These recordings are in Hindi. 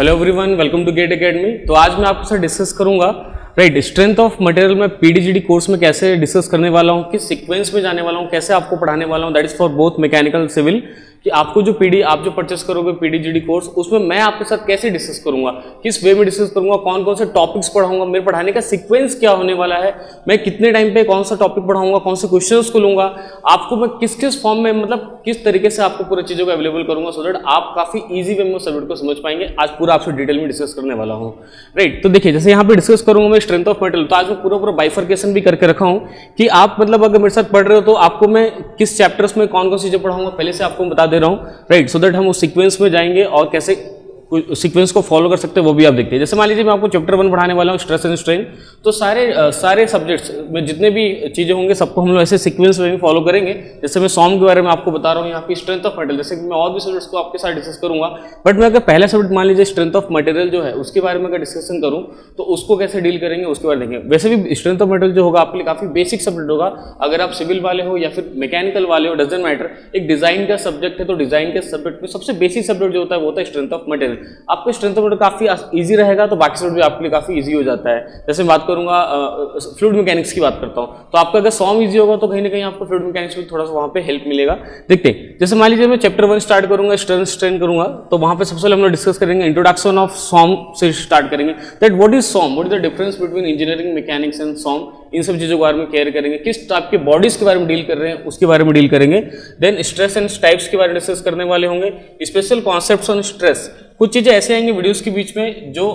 Hello everyone, welcome to GATE academy. तो आज मैं आपके साथ डिस्कस करूंगा स्ट्रेंथ ऑफ मटेरियल में पीडीजीडी कोर्स में कैसे डिस्कस करने वाला हूं, किस सीक्वेंस में जाने वाला हूं, कैसे आपको पढ़ाने वाला हूं। That is for both mechanical civil कि आपको जो आप जो परचेस करोगे पीडीजीडी कोर्स, उसमें मैं आपके साथ कैसे डिस्कस करूंगा, किस वे में डिस्कस करूंगा, कौन कौन से टॉपिक्स पढ़ाऊंगा, मेरे पढ़ाने का सीक्वेंस क्या होने वाला है, मैं कितने टाइम पे कौन सा टॉपिक पढ़ाऊंगा, कौन से क्वेश्चंस को लूंगा, आपको मैं किस किस फॉर्म में मतलब किस तरीके से आपको पूरी चीजों को अवेलेबल करूंगा, सो दैट आप काफी ईजी वे में उस सब्जेक्ट को समझ पाएंगे। आज पूरा आपसे डिटेल में डिस्कस करने वाला हूँ। राइट, तो देखिए जैसे यहाँ पे डिस्कस करूंगा मैं स्ट्रेंथ ऑफ मटेरियल, तो आज मैं पूरा बाइफर्केशन भी करके रखा हूँ कि आप मतलब अगर मेरे साथ पढ़ रहे हो तो आपको मैं किस चैप्टर्स में कौन कौन सी चीजें पढ़ाऊंगा पहले से आपको बता दे रहा हूँ। राइट, सो दैट हम उस सीक्वेंस में जाएंगे और कैसे सीक्वेंस को फॉलो कर सकते हैं वो भी आप देखते हैं। जैसे मान लीजिए मैं आपको चैप्टर 1 पढ़ाने वाला हूँ स्ट्रेस एंड स्ट्रेन, तो सारे सब्जेक्ट्स में जितने भी चीजें होंगे सबको हम लोग ऐसे सीक्वेंस में फॉलो करेंगे। जैसे मैं सॉम के बारे में आपको बता रहा हूँ, यहाँ पे स्ट्रेंथ ऑफ मटेरियल, जैसे कि मैं और भी सब्जेक्ट्स को आपके साथ डिस्कस करूंगा, बट मैं अगर पहला सब्जेक्ट मान लीजिए स्ट्रेंथ ऑफ मटेरियल जो है उसके बारे में अगर डिस्कशन करूँ तो उसको कैसे डील करेंगे उसके बारे में देखेंगे। वैसे भी स्ट्रेंथ ऑफ मटेरियल जो होगा आपके लिए काफी बेसिक सब्जेक्ट होगा। अगर आप सिविल वाले हो या फिर मैकेनिकल वाले हो, डजंट मैटर, एक डिजाइन का सब्जेक्ट है तो डिजाइन के सब्जेक्ट में सबसे बेसिक सब्जेक्ट जो होता है वो होता है स्ट्रेंथ ऑफ मटेरियल। आपको स्ट्रेंथ काफी इजी रहेगा तो बाकी सब भी आपके लिए काफी इजी हो जाता है। जैसे बात करूंगा फ्लूइड मैकेनिक्स की बात करता हूं, तो आपका अगर सॉम इजी होगा तो कहीं ना कहीं आपको फ्लूइड मैकेनिक्स में थोड़ा सा वहां पे हेल्प मिलेगा। देखते हैं, जैसे मान लीजिए मैं चैप्टर 1 स्टार्ट करूंगा, स्ट्रेन करूंगा, तो वहां पे सबसे पहले हम लोग डिस्कस करेंगे इंट्रोडक्शन ऑफ सॉम से स्टार्ट करेंगे। That what is SOM, what is the difference between engineering mechanics and SOM, इन सब चीजों के बारे में केयर करेंगे। किस टाइप के बॉडीज के बारे में डील कर रहे हैं उसके बारे में डील करेंगे। देन स्ट्रेस एंड टाइप्स के बारे में डिस्कस करने वाले होंगे। स्पेशल कॉन्सेप्ट्स ऑन स्ट्रेस, कुछ चीजें ऐसे आएंगी वीडियोस के बीच में जो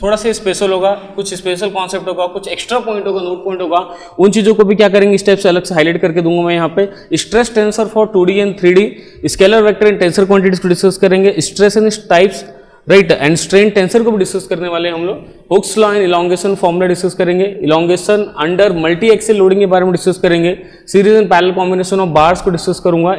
थोड़ा सा स्पेशल होगा, कुछ स्पेशल कॉन्सेप्ट होगा, कुछ एक्स्ट्रा पॉइंट होगा, नोट पॉइंट होगा, उन चीजों को भी क्या करेंगे इस टाइप से अलग से हाईलाइट करके दूंगा मैं यहाँ पे। Stress tensor for 2D and 3D, scalar vector and tensor quantities को डिस्कस करेंगे। Stress and types, right, and strain tensor को भी डिस्कस करने वाले हैं हम लोग। Hooke's law and elongation formula discuss करेंगे। Elongation under multi axial loading के बारे में डिस्कस करेंगे। Series and parallel combination of bars को डिस्कस करूंगा।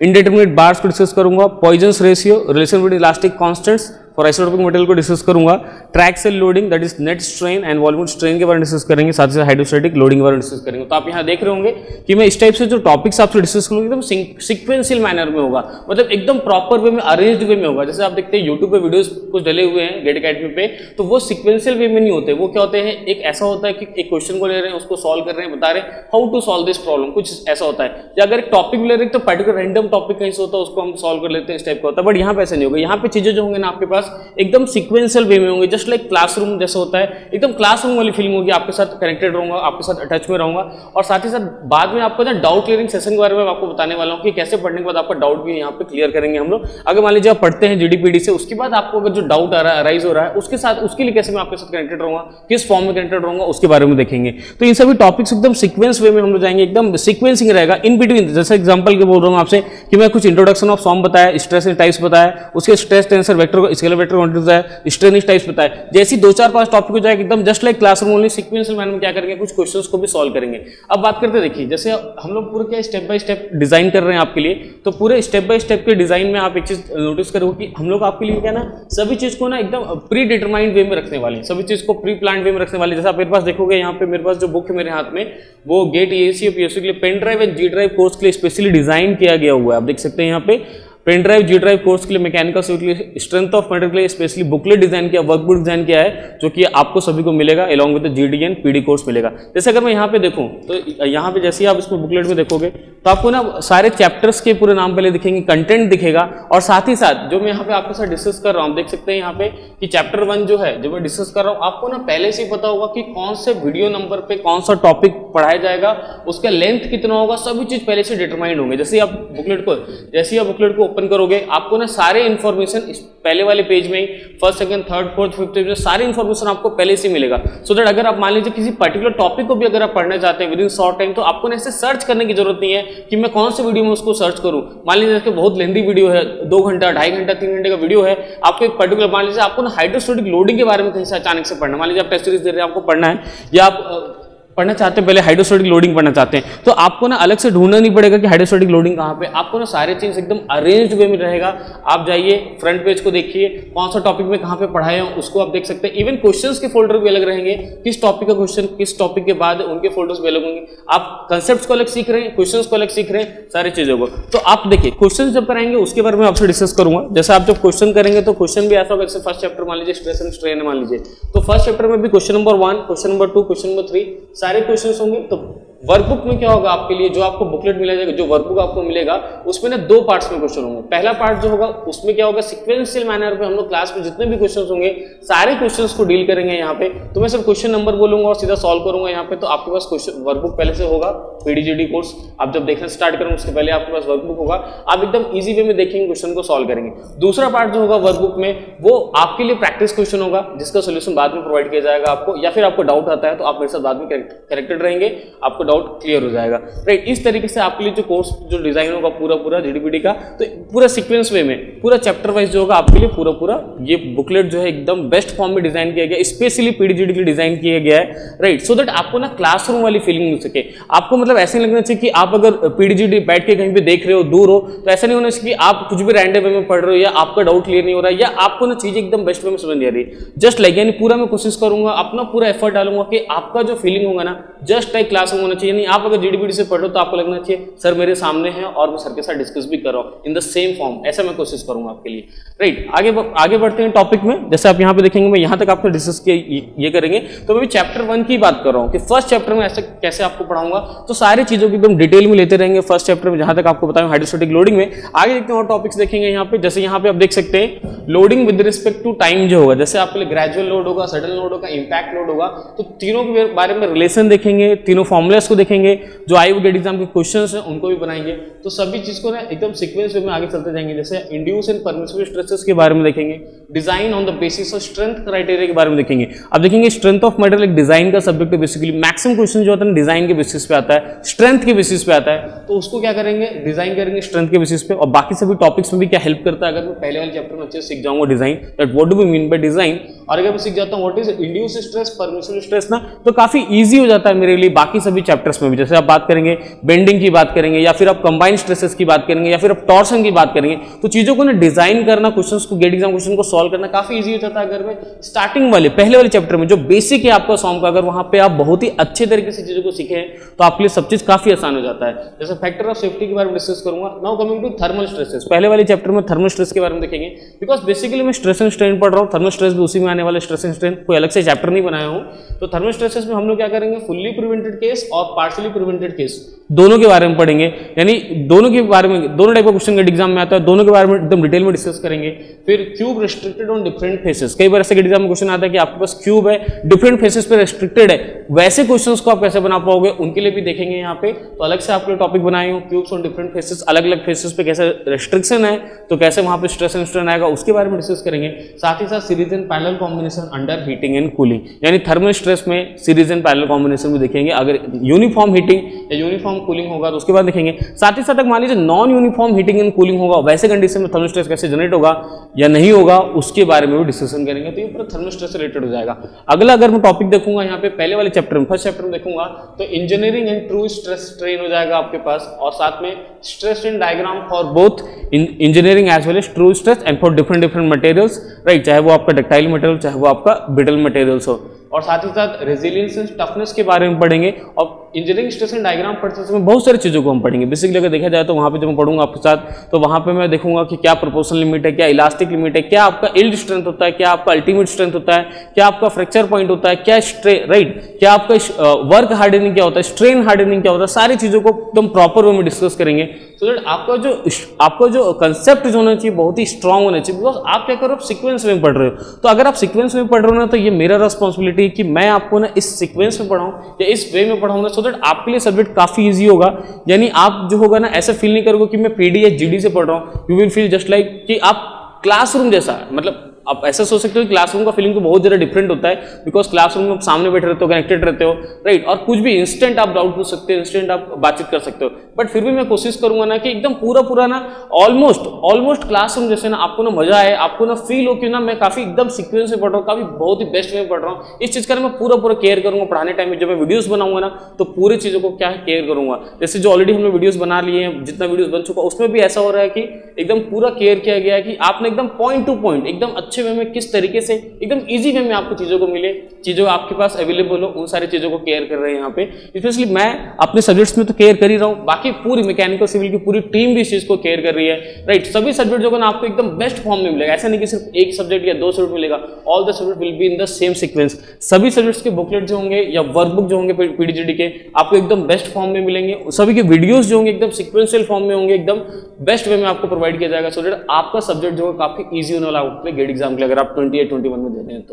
इंडिटरमिनेट बार्स को डिस्कस करूंगा। Poisson's ratio, relation with elastic constants for isotropic material को डिस्कस करूंगा। Triaxial loading, that is net strain and volume strain के बारे में डिस्कस करेंगे। साथ ही साथ हाइड्रोस्टैटिक लोडिंग के बारे में डिस्कस करेंगे। तो आप यहाँ देख रहे होंगे कि मैं इस टाइप से जो टॉपिक्स आपसे डिस्कस करूंगा एकदम सिक्वेंशियल मैनर में होगा, मतलब एकदम प्रॉपर वे में, अरेंज्ड वे में होगा। जैसे आप देखते हैं यूट्यूब पे वीडियोस कुछ डले हुए हैं गेट एकेडमी पे, तो वो सिक्वेंशियल वे में नहीं होते। वो क्या होते हैं, एक ऐसा होता है कि एक क्वेश्चन को ले रहे हैं, उसको सॉल्व कर रहे हैं, बता रहे हैं how to solve this problem, कुछ ऐसा होता है। या अगर एक टॉपिक ले रहे हैं तो पर्टिकुलर रैंडम टॉपिक कहीं से होता है, उसको हम सॉल्व कर लेते हैं, इस टाइप का होता है। बट यहाँ पे ऐसा नहीं होगा। यहाँ पे चीजें जो होंगे ना आपके पास एकदम सीक्वेंशियल वे में होंगे, जस्ट लाइक क्लासरूम जैसा होता है, एकदम क्लासरूम वाली फीलिंग होगी। आपके साथ कनेक्टेड रहूंगा, आपके साथ टच में रहूंगा, और साथ ही साथ बाद में आपको ना डाउट क्लियरिंग सेशन के बारे में आपको बताने वाला हूँ कि कैसे पढ़ने के बाद आपका डाउट भी यहाँ पे क्लियर करेंगे हम लोग। अगर मान लीजिए आप पढ़ते हैं जीडीपीडी से, उसके बाद आपको अगर जो डाउट आ रहा है, अराइज हो रहा है, उसके साथ उसके लिए कैसे मैं आपके साथ कनेक्टेड रहूंगा, किस फॉर्म में कनेक्टेड रहूंगा, उसके बारे में देखेंगे। तो इन सभी टॉपिक्स एकदम सीक्वेंस वे में हम लोग जाएंगे, एकदम सीक्वेंसिंग रहेगा इन बिटवीन। जैसे एग्जांपल के बोल रहा हूँ आपसे कि मैं कुछ इंट्रोडक्शन ऑफ सॉम बताया, स्ट्रेस एंड टाइप्स बताया, उसके stress tensor vector scalar vector quantity बताया, स्ट्रेन टाइप्स बताया। जैसी 2-4-5 टॉपिक हो जाएगा एकदम just like classroom only sequential manner में क्या करेंगे, कुछ क्वेश्चंस को भी सॉल्व करेंगे। अब बात करते हैं, देखिए जैसे हम लोग पूरे क्या स्टेप बाय स्टेप डिजाइन कर रहे हैं आपके लिए, तो पूरे स्टेप बाय स्टेप के डिजाइन में आप एक चीज नोटिस करोगे कि हम लोग आपके लिए क्या ना सभी चीज को ना एकदम प्री डिटरमाइंड वे में रखने वाले हैं, सभी चीज को प्री प्लान वे में रखने वाले। जैसे आप मेरे पास देखोगे यहाँ पे मेरे पास जो बुक है मेरे हाथ में, वो गेट एएसी और पीएससी के लिए pen drive and G drive course के लिए स्पेशली डिजाइन किया गया हुआ है। आप देख सकते हैं यहाँ पे pen drive G drive course के लिए, मैकेनिकल सिविल के लिए, स्ट्रेंथ ऑफ मटेरियल के लिए स्पेशली बुकलेट डिजाइन किया, वर्कबुक डिजाइन किया है, जो कि आपको सभी को मिलेगा along with GD and PD course मिलेगा। जैसे अगर मैं यहाँ पे देखूं तो यहाँ पे जैसे ही आप इसमें बुकलेट में देखोगे तो आपको ना सारे चैप्टर्स के पूरे नाम पहले दिखेंगे, कंटेंट दिखेगा, और साथ ही साथ जो मैं यहाँ पे आपके साथ डिस्कस कर रहा हूँ, देख सकते हैं यहाँ पे कि चैप्टर 1 जो है जो मैं डिस्कस कर रहा हूँ, आपको ना पहले से ही पता होगा कि कौन से वीडियो नंबर पे कौन सा टॉपिक पढ़ाया जाएगा, उसका लेंथ कितना होगा, सभी चीज पहले से डिटरमाइंड होंगे। जैसे आप बुकलेट को ओपन करोगे, आपको ना सारे इन्फॉर्मेशन इस पहले वाले पेज में ही, first second third fourth fifth page में सारी इन्फॉर्मेशन आपको पहले से मिलेगा। सो दैट अगर आप मान लीजिए किसी पर्टिकुलर टॉपिक को भी अगर आप पढ़ना चाहते हैं विद इन शॉर्ट टाइम, तो आपको ऐसे सर्च करने की जरूरत नहीं है कि मैं कौन से वीडियो में उसको सर्च करूं। मान लीजिए इसके बहुत लेंथी वीडियो है, 2 घंटा 2.5 घंटा 3 घंटे का वीडियो है, आपको एक पर्टिकुलर मान लीजिए आपको ना हाइड्रोस्टैटिक लोडिंग के बारे में कहीं से अचानक से पढ़ना, मान लीजिए आप टेस्ट सीरीज दे रहे हैं, आपको पढ़ना है, या आप पढ़ना चाहते हैं, पहले हाइड्रोस्टैटिक लोडिंग पढ़ना चाहते हैं, तो आपको ना अलग से ढूंढना नहीं पड़ेगा कि हाइड्रोस्टैटिक लोडिंग कहाँ पे, आपको ना सारे चीज एकदम अरेंज्ड वे में रहेगा। आप जाइए फ्रंट पेज को देखिए, कौन सा टॉपिक में कहाँ पे पढ़ाए हैं उसको आप देख सकते हैं। इवन क्वेश्चंस के फोल्डर भी अलग रहेंगे, किस टॉपिक का क्वेश्चन किस टॉपिक के बाद उनके फोल्डर्स भी अलग होंगे। आप कंसेप्ट को अलग सीख रहे हैं, क्वेश्चंस को अलग सीख रहे हैं, सारी चीजों को। तो आप देखिए क्वेश्चन जब कराएंगे उसके बारे में आपसे डिस्कस करूंगा। जैसे आप जब क्वेश्चन करेंगे तो क्वेश्चन भी ऐसा होगा, जैसे फर्स्ट चैप्टर मान लीजिए स्ट्रेस एंड स्ट्रेन मान लीजिए, तो फर्स्ट चैप्टर में भी question number 1, question number 2, question number 3 सारे क्वेश्चंस होंगे। तो वर्कबुक में क्या होगा आपके लिए, जो आपको बुकलेट मिला जाएगा, जो वर्कबुक आपको मिलेगा उसमें ना 2 पार्ट्स में क्वेश्चन होंगे। पहला पार्ट जो होगा उसमें क्या होगा, सिक्वेंशियल मैनर पे हम लोग क्लास में जितने भी क्वेश्चंस होंगे सारे क्वेश्चंस को डील करेंगे यहाँ पे। तो मैं सिर्फ क्वेश्चन नंबर बोलूंगा और सीधा सॉल्व करूंगा यहाँ पे। तो आपके पास क्वेश्चन वर्कबुक पहले से होगा, पीडीजीडी कोर्स आप जब देखना स्टार्ट करेंगे उसके पहले आपके पास वर्कबुक होगा, आप एकदम ईजी वे में देखेंगे, क्वेश्चन को सॉल्व करेंगे। दूसरा पार्ट जो होगा वर्कबुक में वो आपके लिए प्रैक्टिस क्वेश्चन होगा, जिसका सोल्यूशन बाद में प्रोवाइड किया जाएगा आपको, या फिर आपको डाउट आता है तो आप मेरे साथ बाद में करेक्टेड रहेंगे, आपको डाउट क्लियर हो जाएगा। राइट, इस तरीके से आपके लिए जो कोर्स जो डिजाइन होगा पूरा जीडीपीडी का, तो पूरा सीक्वेंस वे में पूरा चैप्टर वाइज जो होगा आपके लिए पूरा ये बुकलेट जो है एकदम बेस्ट फॉर्म में डिजाइन किया गया, स्पेशली पीडीजीडी के लिए डिजाइन किया गया है। राइट, सो दैट आपको ना क्लासरूम वाली फीलिंग मिल सके। आपको मतलब ऐसे लगना चाहिए कि आप अगर पीडीजीडी बैठ के कहीं पे देख रहे हो, दूर हो, तो ऐसा नहीं होना चाहिए कि आप कुछ भी रैंडम वे में पढ़ रहे हो या आपका डाउट क्लियर नहीं हो रहा है या आपको ना चीजें एकदम बेस्ट वे में समझ नहीं आ रही। जस्ट लाइक यानी पूरा मैं कोशिश करूंगा, अपना पूरा एफर्ट डालूंगा कि आपका जो फीलिंग होगा ना जस्ट लाइक क्लासरूम होना चाहिए। नहीं आप अगर जीडीपीडी से पढ़ रहे हो तो आपको लगना चाहिए सर मेरे सामने हैं और मैं सर के साथ डिस्कस भी कर रहा हूं इन द सेम फॉर्म, ऐसा मैं कोशिश करूंगा आपके लिए। राइट, आगे बढ़ते हैं टॉपिक में। जैसे आप यहां पे देखेंगे मैं यहां तक आपको डिस्कस ये करेंगे, तो मैं भी चैप्टर 1 की बात कर रहा हूं कि फर्स्ट चैप्टर में ऐसे कैसे आपको पढ़ाऊंगा, तो सारी चीजों की एकदम डिटेल में लेते रहेंगे फर्स्ट चैप्टर में, जहां तक आपको बताऊं हाइड्रोस्टैटिक लोडिंग में। आगे देखते हैं और टॉपिक्स देखेंगे यहाँ पे। जैसे यहाँ पे आप देख सकते हैं loading with respect to time जो होगा, जैसे आपके लिए ग्रेजुअल लोड होगा, सडन लोड होगा, इंपैक्ट लोड होगा, तो तीनों के बारे में रिलेशन देखेंगे, तीनों फॉर्मुलास को देखेंगे, जो आई गेट एग्जाम के क्वेश्चंस हैं उनको भी बनाएंगे। तो सभी चीज को ना एकदम सीक्वेंस वे में आगे चलते जाएंगे। जैसे इंड्यूस एंड परमिसिबल स्ट्रेसेस के बारे में देखेंगे, design on the basis of strength criteria के बारे में देखेंगे। अब देखेंगे स्ट्रेंथ ऑफ मटेरियल एक डिजाइन का सब्जेक्ट है, बेसिकली मैक्सिमम क्वेश्चन जो होता है डिजाइन के बेसिस पे आता है, स्ट्रेंथ के बेसिस पे आता है, तो उसको क्या करेंगे डिजाइन करेंगे स्ट्रेंथ के बेसिस पे। और बाकी सभी टॉपिक्स में भी क्या हेल्प करता है, अगर मैं पहले वाले चैप्टर में अच्छे से सीख जाऊंगा design, that what do we mean by design, और अगर मैं सीख जाता हूं what is induce stress permissible stress ना, तो काफी इजी हो जाता है मेरे लिए बाकी सभी चैप्टर्स में भी। जैसे आप बात करेंगे बेंडिंग की बात करेंगे, या फिर आप कंबाइंड स्ट्रेसेस की बात करेंगे, या फिर आप टॉर्शन की बात करेंगे, तो चीजों को ना डिजाइन करना, क्वेश्चंस को गेट एग्जाम क्वेश्चन को सॉल्व करना काफी इजी हो जाता है। अगर मैं स्टार्टिंग वाले पहले वाले चैप्टर में जो बेसिक है आपका सॉन्ग का, अगर वहां पे आप बहुत ही अच्छे तरीके से चीजों को सीखे तो आपके लिए सब चीज काफी आसान हो जाता है। जैसे फैक्टर ऑफ सेफ्टी के बारे में डिस्कस करूंगा। Now coming to thermal stresses, पहले वाले चैप्टर में थर्मल स्ट्रेस के बारे में देखेंगे, बिकॉज बेसिकली मैं स्ट्रेस एंड स्ट्रेन पढ़ रहा हूँ, थर्मल स्ट्रेस भी उसी में आने वाला, स्ट्रेस एंड स्ट्रेन कोई अलग से चैप्टर नहीं बनाया हूँ। तो थर्मल स्ट्रेसेस में हम लोग क्या करेंगे, फुल्ली प्रिवेंटेड केस और पार्शियली प्रिवेंटेड केस दोनों के बारे में पढ़ेंगे, यानी दोनों के बारे में, दोनों टाइप का क्वेश्चन गेट एग्जाम में आता है, दोनों के बारे में एकदम डिटेल में डिस्कस करेंगे। फिर cube restricted on different phases, कई बार ऐसे गेट एग्जाम में क्वेश्चन आता है कि आपके पास क्यूब है, डिफरेंट फेसेस पे रेस्ट्रिक्टेड है, वैसे क्वेश्चंस को आप कैसे बना पाओगे, उनके लिए भी देखेंगे यहाँ पे। तो अलग से आपके टॉपिक बनाए हो, क्यूब्स ऑन डिफरेंट फेसेस, अलग अलग फेसेस पे कैसे रेस्ट्रिक्शन है, तो कैसे वहां पे स्ट्रेस एंड स्ट्रेन आएगा, उसके बारे में डिस्कस करेंगे। साथ ही साथ series and parallel combination under heating and cooling, यानी थर्मल स्ट्रेस में सीरीज एंड पैरेलल कॉम्बिनेशन भी देखेंगे। अगर यूनिफॉर्म हीटिंग या यूनिफॉर्म कूलिंग होगा तो उसके बाद देखेंगे। साथ ही साथ मान लीजिए non uniform heating and cooling होगा, वैसे कंडीशन में थर्मल स्ट्रेस कैसे जनरेट होगा या नहीं होगा, उसके बारे में भी डिस्कशन करेंगे। तो ये पूरा थर्मल स्ट्रेस से रिलेटेड हो जाएगा। अगला अगर मैं टॉपिक देखूंगा यहाँ पे पहले वाले चैप्टर में, फर्स्ट चैप्टर में देखूंगा, तो engineering and true stress strain हो जाएगा आपके पास, और साथ में stress and diagram for both engineering as well as true stress and for different materials. Right, चाहे वो आपका डक्टाइल मटेरियल, चाहे वो आपका ब्रिटल मटेरियल्स हो। और साथ ही साथ रेजिलियंस एंड टफनेस के बारे में पढ़ेंगे। और इंजीनियरिंग स्ट्रेस एंड डायग्राम पढ़ते समय बहुत सारी चीज़ों को हम पढ़ेंगे। बेसिकली अगर देखा जाए तो वहाँ पे जब मैं पढ़ूंगा आपके साथ, तो वहाँ पे मैं देखूंगा कि क्या प्रोपोर्शनल लिमिट है, क्या इलास्टिक लिमिट है, क्या आपका यील्ड स्ट्रेंथ होता है, क्या आपका अल्टीमेट स्ट्रेंथ होता है, क्या आपका फ्रैक्चर पॉइंट होता है, क्या क्या आपका वर्क हार्डनिंग क्या होता है, स्ट्रेन हार्डनिंग क्या होता है, सारी चीज़ों को एकदम प्रॉपर वे में डिस्कस करेंगे। सो दैट आपका जो कंसेप्ट होना चाहिए बहुत ही स्ट्रांग होना चाहिए। बिकॉज आप क्या करो, आप सीक्वेंस में पढ़ रहे हो, तो अगर आप सीक्वेंस में पढ़ रहे हो ना, तो ये मेरा रिस्पॉन्सिबिलिटी है कि मैं आपको ना इस सीक्वेंस में पढ़ाऊं या इस वे में पढ़ाऊंगा, सो दैट आपके लिए सब्जेक्ट काफी इजी होगा। यानी आप जो होगा ना, ऐसा फील नहीं करोगे कि मैं पीडी या जीडी से पढ़ रहा हूं, you will feel just like कि आप क्लासरूम जैसा, मतलब आप ऐसा सोच सकते हो कि क्लासरूम का फीलिंग तो बहुत ज़्यादा डिफरेंट होता है, बिकॉज क्लासरूम में आप सामने बैठे रहते हो, कनेक्टेड रहते हो, राइट, और कुछ भी इंस्टेंट आप डाउट पूछ सकते हो, इंस्टेंट आप बातचीत कर सकते हो। बट फिर भी मैं कोशिश करूंगा ना कि एकदम पूरा ना ऑलमोस्ट क्लासरूम जैसे ना आपको ना मजा आए, आपको ना फील हो कि ना मैं काफी एकदम सीक्वेंस में पढ़ रहा हूँ, काफी बहुत ही बेस्ट में पढ़ रहा हूँ। इस चीज का मैं पूरा केयर करूंगा पढ़ाने टाइम में। जब मैं वीडियोस बनाऊंगा ना तो पूरी चीजों को क्या केयर करूंगा। जैसे जो ऑलरेडी हमने वीडियोस बना लिए हैं, जितना वीडियोस बन चुका उसमें भी ऐसा हो रहा है कि एकदम पूरा केयर किया गया है कि आपने एकदम पॉइंट टू पॉइंट एकदम अच्छे वे में किस तरीके से एकदम इजी वे में आपको चीजों को मिले, चीजों आपके पास अवेलेबल हो, उन सारी चीजों को केयर कर रहे हैं यहाँ पे। स्पेशली मैं अपने सब्जेक्ट्स में तो केयर कर ही रहा हूँ, बाकी पूरी मैकेनिकल सिविल की पूरी टीम भी इस चीज को केयर कर रही है, राइट। सभी सब्जेक्ट जो ना आपको एकदम बेस्ट फॉर्म में मिलेगा, ऐसा नहीं कि सिर्फ एक सब्जेक्ट या दो सब्जेक्ट मिलेगा, all the subject will be in the same sequence. सभी सब्जेक्ट्स के बुकलेट जो होंगे या वर्कबुक जो होंगे पीडीजीडी के आपको एकदम बेस्ट फॉर्म में मिलेंगे। सभी के वीडियोस जो होंगे एकदम सीक्वेंशियल फॉर्म में होंगे, एकदम बेस्ट वे में आपको प्रोवाइड किया जाएगा, सो दैट आपका सब्जेक्ट जो है काफी ईजी होने वाला है गेट एग्जाम के लिए, अगर आप 28 21 में दे रहे हैं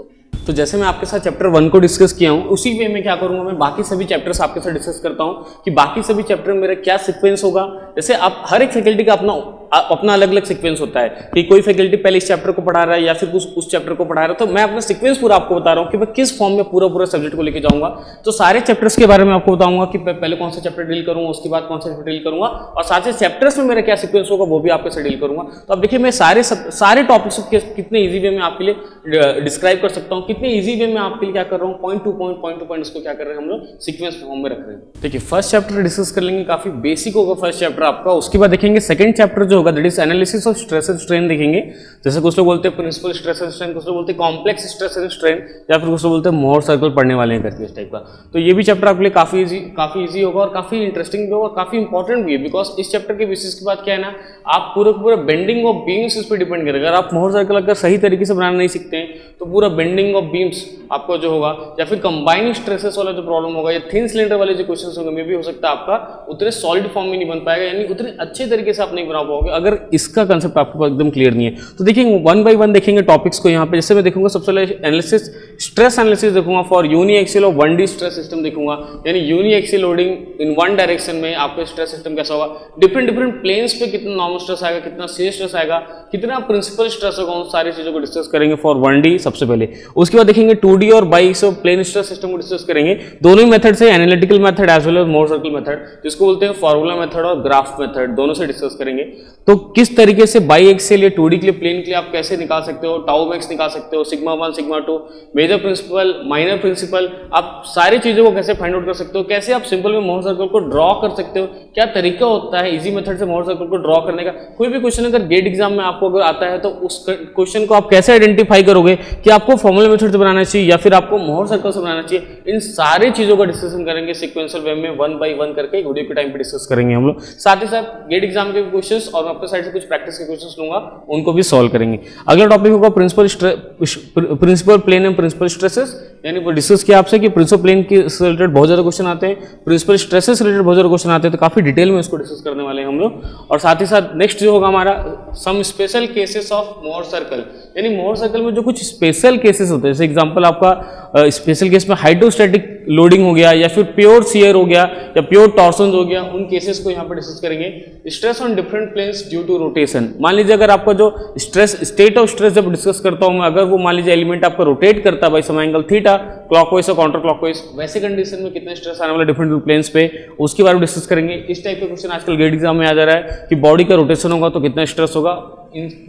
तो जैसे मैं आपके साथ चैप्टर 1 को डिस्कस किया हूं, उसी वे में क्या करूंगा मैं बाकी सभी चैप्टर्स आपके साथ डिस्कस करता हूं कि बाकी सभी चैप्टर में मेरा क्या सीक्वेंस होगा। जैसे आप हर एक फैकल्टी का अपना अलग अलग सीक्वेंस होता है कि कोई फैकल्टी पहले इस चैप्टर को पढ़ा रहा है या फिर उस चैप्टर को पढ़ा रहा है, तो मैं अपना सीक्वेंस पूरा आपको बता रहा हूं कि मैं किस फॉर्म में पूरा सब्जेक्ट को लेके जाऊंगा। तो सारे चैप्टर्स के बारे में आपको बताऊंगा कि पहले कौन सा चैप्टर डील करूंगा, उसके बाद कौन सा चैप्टर डील करूंगा, और साथ ही चैप्टर्स में मेरा क्या सीक्वेंस होगा वो भी आपके साथ डील करूंगा। तो अब देखिए मैं सारे टॉपिक्स कितने ईजी वे में आपके लिए डिस्क्राइब कर सकता हूँ, कितने ईजी वे में आपके लिए क्या कर रहा हूँ, पॉइंट टू पॉइंट उसको क्या कर रहे हैं हम लोग सीक्वेंस फॉर्म में रख रहे हैं। देखिए फर्स्ट चैप्टर डिस्कस कर लेंगे, काफी बेसिक होगा फर्स्ट चैप्टर आपका। उसके बाद देखेंगे सेकंड चैप्टर जो होगा that is analysis of stress and strain देखेंगे। जैसे कुछ लोग बोलते हैं प्रिंसिपल स्ट्रेस एंड स्ट्रेन, कुछ लोग बोलते हैं कॉम्प्लेक्स स्ट्रेस एंड स्ट्रेन, या फिर कुछ लोग बोलते हैं मोहर सर्कल पढ़ने वाले हैं करके इस टाइप का। तो ये भी चैप्टर आपके लिए काफी इजी होगा और काफी इंटरेस्टिंग भी होगा, काफी इंपॉर्टेंट भी है, बिकॉज इस चैप्टर के बेसिस के बाद क्या है ना, आप पूरा बेंडिंग ऑफ बीम्स इस पर डिपेंड करेगा। अगर आप मोहर सर्कल अगर सही तरीके से बनाना नहीं सीखते हैं तो पूरा बेंडिंग ऑफ बीम्स आपको जो होगा, या फिर कंबाइनिंग स्ट्रेसेस वाला जो प्रॉब्लम होगा, या थिन सिलेंडर वाले जो क्वेश्चंस होंगे, मे भी हो सकता है आपका उतने सॉलिड फॉर्म में नहीं बन पाएगा, यानी उतने अच्छे तरीके से आप नहीं बना पाओगे अगर इसका कंसेप्ट आपके पास एकदम क्लियर नहीं है। तो देखिए 1 by 1 देखेंगे टॉपिक्स को यहाँ पे। जैसे मैं देखूंगा सबसे पहले एनालिसिस स्ट्रेस एनालिसिस देखूंगा फॉर यूनिएक्सियल और 1D स्ट्रेस सिस्टम देखूंगा, यानी uniaxial loading in one direction में आपका स्ट्रेस सिस्टम कैसा होगा, डिफरेंट प्लेन्स पे कितना नॉर्मल स्ट्रेस आएगा, कितना शेयर स्ट्रेस आएगा, कितना प्रिंसिपल स्ट्रेस होगा, उन सारी चीजों को डिस्कस करेंगे फॉर 1D सबसे पहले। उसके बाद देखेंगे 2D और bikes of plane stress system को डिस्कस करेंगे। दोनों ही मेथड से, analytical method as well as Mohr circle method, जिसको बोलते हैं फॉर्मूला मेथड और ग्राफ मेथड, दोनों से डिस्कस करेंगे। तो किस तरीके से बाई एक्सियल या 2D के लिए प्लेन के लिए आप कैसे निकाल सकते हो, टाउ मैक्स निकाल सकते हो, sigma 1 sigma 2, major principal minor principal, आप सारी चीजों को कैसे फाइंड आउट कर सकते हो, कैसे आप सिंपल में मोहर सर्कल को ड्रॉ कर सकते हो, क्या तरीका होता है इजी मेथड से मोहर सर्कल को ड्रॉ करने का। कोई भी क्वेश्चन अगर गेट एग्जाम में आपको अगर आता है तो उस क्वेश्चन को आप कैसे आइडेंटिफाई करोगे कि आपको फॉर्मूला मेथड से बनाना चाहिए या फिर आपको मोहर सर्कल से बनाना चाहिए, इन सारी चीजों का डिस्कशन करेंगे सिक्वेंशियल वे में 1 by 1 करके वीडियो के टाइम पे डिस्कस करेंगे हम लोग। साथ ही साथ गेट एग्जाम के क्वेश्चंस और मैं अपने साइड से कुछ प्रैक्टिस के क्वेश्चंस लूंगा, उनको भी सॉल्व करेंगे। अगला टॉपिक होगा principal plane and principal stresses, यानी वो डिस्कस किया आपसे कि प्रिंसिपल प्लेन के रिलेटेड बहुत ज्यादा क्वेश्चन आते हैं, प्रिंसिपल स्ट्रेसेस रिलेटेड बहुत ज्यादा क्वेश्चन आते हैं, तो काफी डिटेल में इसको डिस्कस करने वाले हैं हम लोग। और साथ ही साथ नेक्स्ट जो होगा हमारा some special cases of Mohr circle, यानी मोहर सर्कल में जो कुछ स्पेशल केसेस होते हैं, जैसे एग्जांपल आपका स्पेशल केस में हाइड्रोस्टैटिक लोडिंग हो गया या फिर प्योर शियर हो गया या प्योर टॉर्सन हो गया, उन केसेस को यहाँ पर डिस्कस करेंगे। Stress on different planes due to rotation, मान लीजिए अगर आपका जो स्ट्रेस स्टेट ऑफ स्ट्रेस जब डिस्कस करता हूं मैं, अगर वो मान लीजिए एलिमेंट आपका रोटेट करता है by some angle theta, clockwise और काउंटर क्लॉकवाइज, वैसे कंडीशन में कितना स्ट्रेस आने वाला डिफरेंट प्लेन्स पे, उसके बारे में डिस्कस करेंगे। इस टाइप के क्वेश्चन आजकल गेट एग्जाम में आ जा रहा है कि बॉडी का रोटेशन होगा तो कितना स्ट्रेस होगा,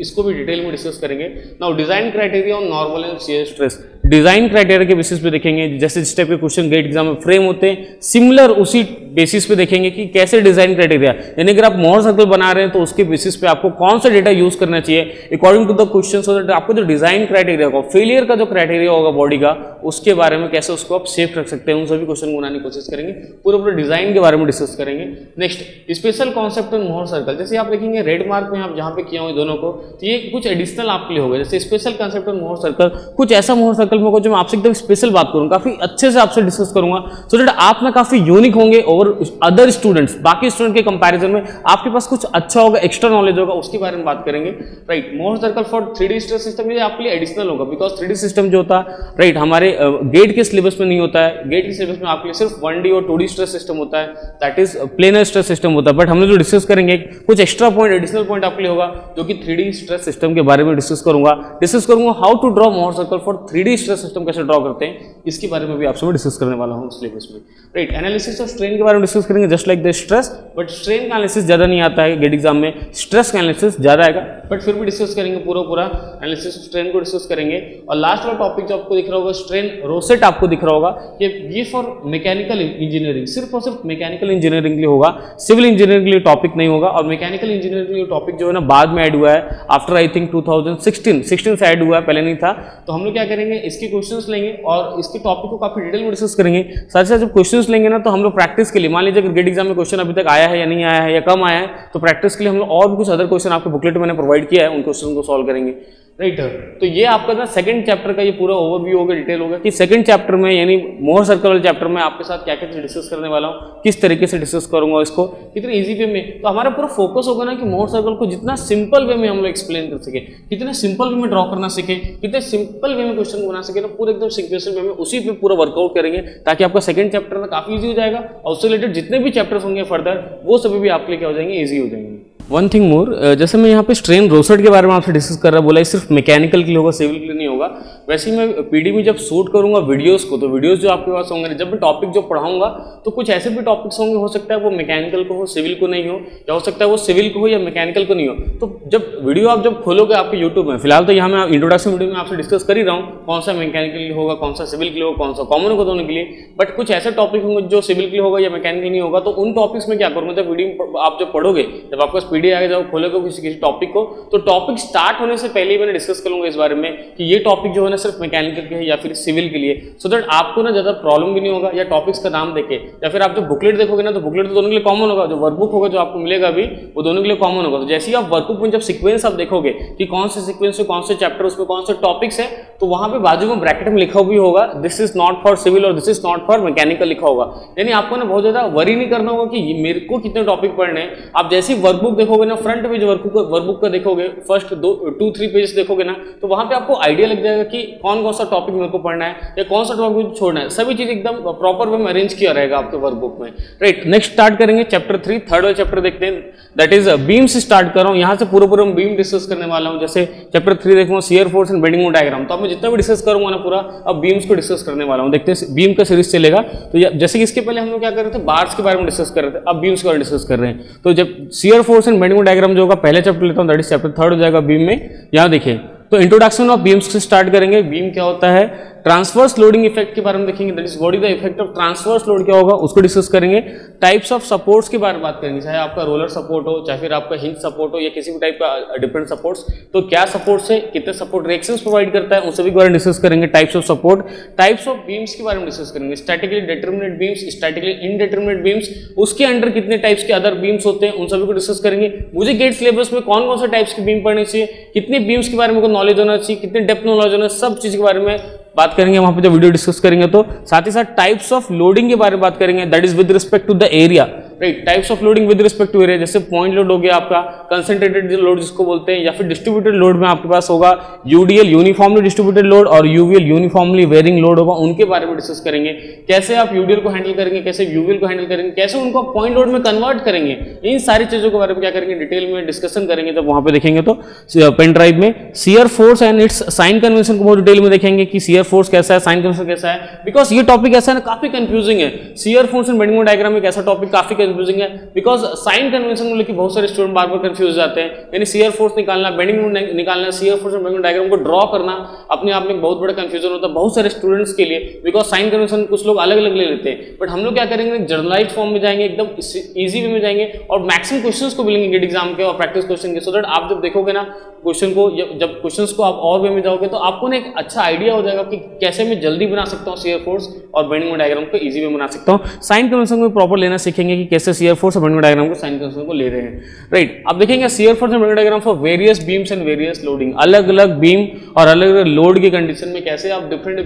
इसको भी डिटेल में डिस्कस करेंगे। Now design criteria on normal and shear stress, design criteria के बेसिस पे देखेंगे, जैसे जिस टाइप के क्वेश्चन गेट एग्जाम में फ्रेम होते हैं सिमिलर उसी बेसिस पे देखेंगे कि कैसे डिजाइन क्राइटेरिया, यानी अगर आप मोहर सर्कल बना रहे हैं तो उसके बेसिस पे आपको कौन सा डेटा यूज करना चाहिए according to the question, so that आपको जो डिजाइन क्राइटेरिया होगा, फेलियर का जो क्राइटेरिया होगा बॉडी का, उसके बारे में कैसे उसको आप सेफ रख सकते हैं, उन सभी क्वेश्चन को बनाने की कोशिश करेंगे, पूरा डिजाइन के बारे में डिस्कस करेंगे। Next special concept on Mohr circle, जैसे आप देखेंगे रेड मार्क में आप जहां पे किया हुआ दोनों को, तो ये कुछ एडिशनल आपके लिए होगा। जैसे special concept on Mohr circle, कुछ ऐसा मोहर सर्कल में होगा जो मैं आपसे एकदम स्पेशल बात करूंगा, काफी अच्छे से आपसे डिस्कस करूंगा, सो दैट आप में काफी यूनिक होंगे और अदर स्टूडेंट्स, बाकी स्टूडेंट के कंपैरिजन में आपके पास कुछ अच्छा होगा, एक्स्ट्रा नॉलेज होगा, उसके बारे में बात करेंगे। राइट, मोहर circle for 3D stress system ये आपके लिए एडिशनल होगा, बिकॉज 3D सिस्टम जो होता है राइट हमारे गेट के सिलेबस में नहीं होता है, गेट के सिलेबस में आपके लिए सिर्फ 1D और 2D स्ट्रेस सिस्टम होता है, that is planar stress system होता है। बट हम लोग जो डिस्कस करेंगे कुछ एक्स्ट्रा पॉइंट, एडिशनल पॉइंट आपके लिए होगा जो कि 3D स्ट्रेस सिस्टम के बारे में डिस्कस करूंगा how to draw Mohr circle for 3D stress system कैसे ड्रॉ करते हैं, इसके बारे में भी आपसे डिस्कस करने वाला हूँ सिलेबस में। राइट, एनालिसिस ऑफ स्ट्रेन के बारे में डिस्कस करेंगे just like the stress, but strain का एनालिसिस ज़्यादा नहीं आता है गेट एग्जाम में, स्ट्रेस का एनालिसिस ज़्यादा आएगा, बट फिर भी डिस्कस करेंगे पूरा एनालिसिस ऑफ स्ट्रेन को डिस्कस करेंगे। और लास्ट वाला टॉपिक जो आपको दिख रहा होगा स्ट्रेन रोसेट आपको दिख रहा होगा, ये फॉर मैकेनिकल इंजीनियरिंग, सिर्फ और सिर्फ मैकेनिकल इंजीनियरिंग के लिए होगा, सिविल इंजीनियरिंग के लिए टॉपिक नहीं होगा। और मैकेनिकल इंजीनियरिंग के लिए टॉपिक जो है ना बाद में ऐड हुआ है, आफ्टर आई थिंक 2016 से ऐड हुआ है, पहले नहीं था। तो हम लोग क्या करेंगे, इसके क्वेश्चंस लेंगे और इसके टॉपिक को काफी डिटेल में डिस्कस करेंगे। साथ साथ जब क्वेश्चंस लेंगे ना, तो हम लोग प्रैक्टिस के लिए, मान लीजिए अगर गेट एग्जाम में क्वेश्चन अभी तक आया है या नहीं आया है या कम आया है, तो प्रैक्टिस के लिए हम लोग और भी कुछ अदर क्वेश्चन आपको बुकलेट मैंने प्रोवाइड किया है, उन क्वेश्चन को सॉल्व करेंगे। राइट, तो ये आपका ना सेकंड चैप्टर का ये पूरा ओवरव्यू होगा, डिटेल होगा कि सेकंड चैप्टर में यानी मोहर सर्कल वाले चैप्टर में आपके साथ क्या क्या चीज डिस्कस करने वाला हूँ, किस तरीके से डिस्कस करूंगा इसको, कितने इजी वे में। तो हमारा पूरा फोकस होगा ना कि मोहर सर्कल को जितना सिंपल वे में हम लोग एक्सप्लेन कर सके, कितने सिंपल वे में ड्रॉ करना सीखे, कितने सिंपल वे में क्वेश्चन को बना सके ना, पूरे एकदम सिक्वेंशियल वे में उसी पे पूरा वर्कआउट करेंगे, ताकि आपका सेकंड चैप्टर ना काफी ईजी हो जाएगा और उससे रिलेटेड जितने भी चैप्टर्स होंगे फर्दर वो सभी भी आपके लिए क्या हो जाएंगे, ईजी हो जाएंगे। वन थिंग मोर, जैसे मैं यहाँ पे स्ट्रेन रोसेट के बारे में आपसे डिस्कस कर रहा बोला, सिर्फ मैकेनिकल के लिए होगा, सिविल के लिए नहीं होगा। वैसे ही मैं पीडी में जब शूट करूंगा वीडियोस को, तो वीडियोस जो आपके पास होंगे, जब मैं टॉपिक जो पढ़ाऊंगा तो कुछ ऐसे भी टॉपिक्स होंगे, हो सकता है वो मैकेनिकल को हो, सिविल को नहीं हो, या हो सकता है वो सिविल को हो या मैकेनिकल को नहीं हो। तो जब वीडियो आप जब खोलोगे आपके यूट्यूब में, फिलहाल तो यहाँ मैं इंट्रोडक्शन वीडियो में आपसे डिस्कस कर ही रहा हूँ कौन सा मैकेनिकल के लिए होगा, कौन सा सिविल के लिए होगा, कौन सा कॉमन होगा दोनों के लिए, बट कुछ ऐसे टॉपिक होंगे जो सिविल के लिए होगा या मैकेनिकल नहीं होगा। तो उन टॉपिक्स में क्या करूँगा, जब वीडियो आप जब पढ़ोगे, जब आपका पीडी आएगा, जब खोलोगे किसी टॉपिक को, तो टॉपिक स्टार्ट होने से पहले ही मैंने डिस्कस करूंगा इस बारे में कि ये टॉपिक जो है ना सिर्फ मैकेनिकल के है या फिर सिविल के लिए, सो दैट आपको ना ज्यादा प्रॉब्लम भी नहीं होगा। या टॉपिक्स का नाम देके, या फिर आप जब बुकलेट देखोगे ना, तो बुकलेट तो दोनों के लिए कॉमन होगा, जो वर्कबुक होगा जो आपको मिलेगा अभी, वो दोनों के लिए कॉमन होगा। तो जैसे ही आप वर्कबुक में जब सीक्वेंस आप देखोगे कि कौन से सीक्वेंस में कौन से चैप्टर, उसमें कौन से टॉपिक्स है, तो वहां पे बाजू में ब्रैकेट में लिखा भी होगा this is not for civil और this is not for mechanical लिखा होगा। यानी आपको ना बहुत ज्यादा वरी नहीं करना होगा कि मेरे को कितने टॉपिक पढ़ने हैं। आप जैसे ही वर्कबुक देखोगे ना, फ्रंट में जो वर्कबुक का देखोगे, फर्स्ट 2-3 पेज देखोगे ना, तो वहां पे आपको आइडिया लग जाएगा कि कौन कौन सा टॉपिक मेरे को पढ़ना है या कौन सा टॉपिक छोड़ना है। सभी चीज एकदम प्रॉपर वे में अरेंज किया रहेगा आपके वर्कबुक में। राइट, नेक्स्ट स्टार्ट करेंगे चैप्टर 3, थर्ड वाला चैप्टर देखते हैं, दैट इज बीम से स्टार्ट कर रहा हूं। यहां से पूरा बीम डिस्कस करने वाला हूं। जैसे चैप्टर 3 देखूंगा shear force and bending moment diagram, तो अब मैं जितना भी डिस्कस करूंगा ना पूरा, अब बीम्स को डिस्कस करने वाला हूं। देखते हैं बीम का सीरीज चलेगा। तो जैसे कि इसके पहले हम लोग क्या कर रहे थे, बार्स के बारे में डिस्कस कर रहे थे, अब बीम्स के बारे में डिस्कस कर रहे हैं। तो जब shear force and bending moment diagram जो होगा पहले चैप्टर लेता हूं, दैट इज चैप्टर 3 हो जाएगा बीम में। यहाँ देखिए, तो इंट्रोडक्शन ऑफ बीम्स से स्टार्ट करेंगे। बीम क्या होता है, ट्रांसवर्स लोडिंग इफेक्ट के बारे में देखेंगे, that is what is the effect of transverse load क्या होगा उसको डिस्कस करेंगे। टाइप्स ऑफ सपोर्ट्स के बारे में बात करेंगे, चाहे आपका रोलर सपोर्ट हो, चाहे फिर आपका हिंज सपोर्ट हो या किसी भी टाइप का डिफरेंट सपोर्ट्स, तो क्या सपोर्ट्स है, कितने सपोर्ट रिएक्शंस प्रोवाइड करता है, उन सभी के बारे में डिस्कस करेंगे। Types of support, types of beams के बारे में डिस्कस करेंगे, statically determinate beams, statically indeterminate beams, उसके अंडर कितने टाइप्स के अदर बीम्स होते हैं, उन सभी को डिस्कस करेंगे। मुझे गेट सिलेबस में कौन कौन से टाइप्स की बीम पढ़नी चाहिए, कितने बीम्स के बारे में नॉलेज होना चाहिए, कितने डेप्थ नॉलेज होना, सब चीज के बारे में बात करेंगे वहां पे जब वीडियो डिस्कस करेंगे। तो साथ ही साथ टाइप्स ऑफ लोडिंग के बारे में बात करेंगे, that is with respect to the area. Right, types of loading with respect to area, जैसे पॉइंट लोड हो गया आपका, कंसंट्रेटेड लोड जिसको बोलते हैं, या फिर डिस्ट्रीब्यूटेड लोड में आपके पास होगा यूडीएल यूनिफॉर्मली डिस्ट्रीब्यूटेड लोड और यूवीएल यूनिफॉर्मली वेरिंग लोड होगा, उनके बारे में डिस्कस करेंगे। कैसे आप यूडीएल को हैंडल करेंगे, कैसे यूवीएल को हैंडल करेंगे, कैसे उनको पॉइंट लोड में कन्वर्ट करेंगे, इन सारी चीजों के बारे में क्या करेंगे, डिटेल में डिस्कशन करेंगे जब वहां पे देखेंगे। तो पेन ड्राइव में shear force and its sign convention को बहुत डिटेल में देखेंगे कि शियर फोर्स कैसा है, साइन कन्वेंशन कैसा है, बिकॉज ये टॉपिक ऐसा है ना काफी कंफ्यूजिंग है। Shear force and bending moment diagram एक ऐसा टॉपिक काफी कंफ्यूजिंग है, बिकॉज साइन कन्वेंशन को लेकर बहुत सारे स्टूडेंट बार बार कंफ्यूज जाते हैं। यानी शियर फोर्स निकालना, बेंडिंग मोमेंट निकालना, shear force and bending diagram को ड्रॉ करना अपने आप में बहुत बड़ा कंफ्यूजन होता है बहुत सारे स्टूडेंट्स के लिए, बिकॉज साइन कन्वेंशन कुछ लोग अलग अलग ले लेते हैं। बट हम लोग क्या करेंगे, जर्नलाइज फॉर्म में जाएंगे, एकदम इजी वे में जाएंगे और मैक्सिमम क्वेश्चंस को मिलेंगे गेट एग्जाम के और प्रैक्टिस क्वेश्चन के, सो दैट आप जब देखोगे ना क्वेश्चन को, जब क्वेश्चंस को आप और वे में जाओगे तो आपको ना एक अच्छा आइडिया हो जाएगा कि कैसे मैं जल्दी बना सकता हूँ शियर फोर्स और बेंडिंग मोमेंट डायग्राम को इजी वे बना सकता हूँ। साइन कन्वेंशन को प्रॉपर लेना सीखेंगे कि कैसे शियर फोर्स और बेंडिंग मोमेंट डायग्राम को साइन कन्वेंशन को ले रहे हैं। राइट, अब देखेंगे shear force and bending diagram for various beams and various loading, अलग अलग बीम और अलग अलग लोड की कंडीशन में कैसे आप डिफरेंट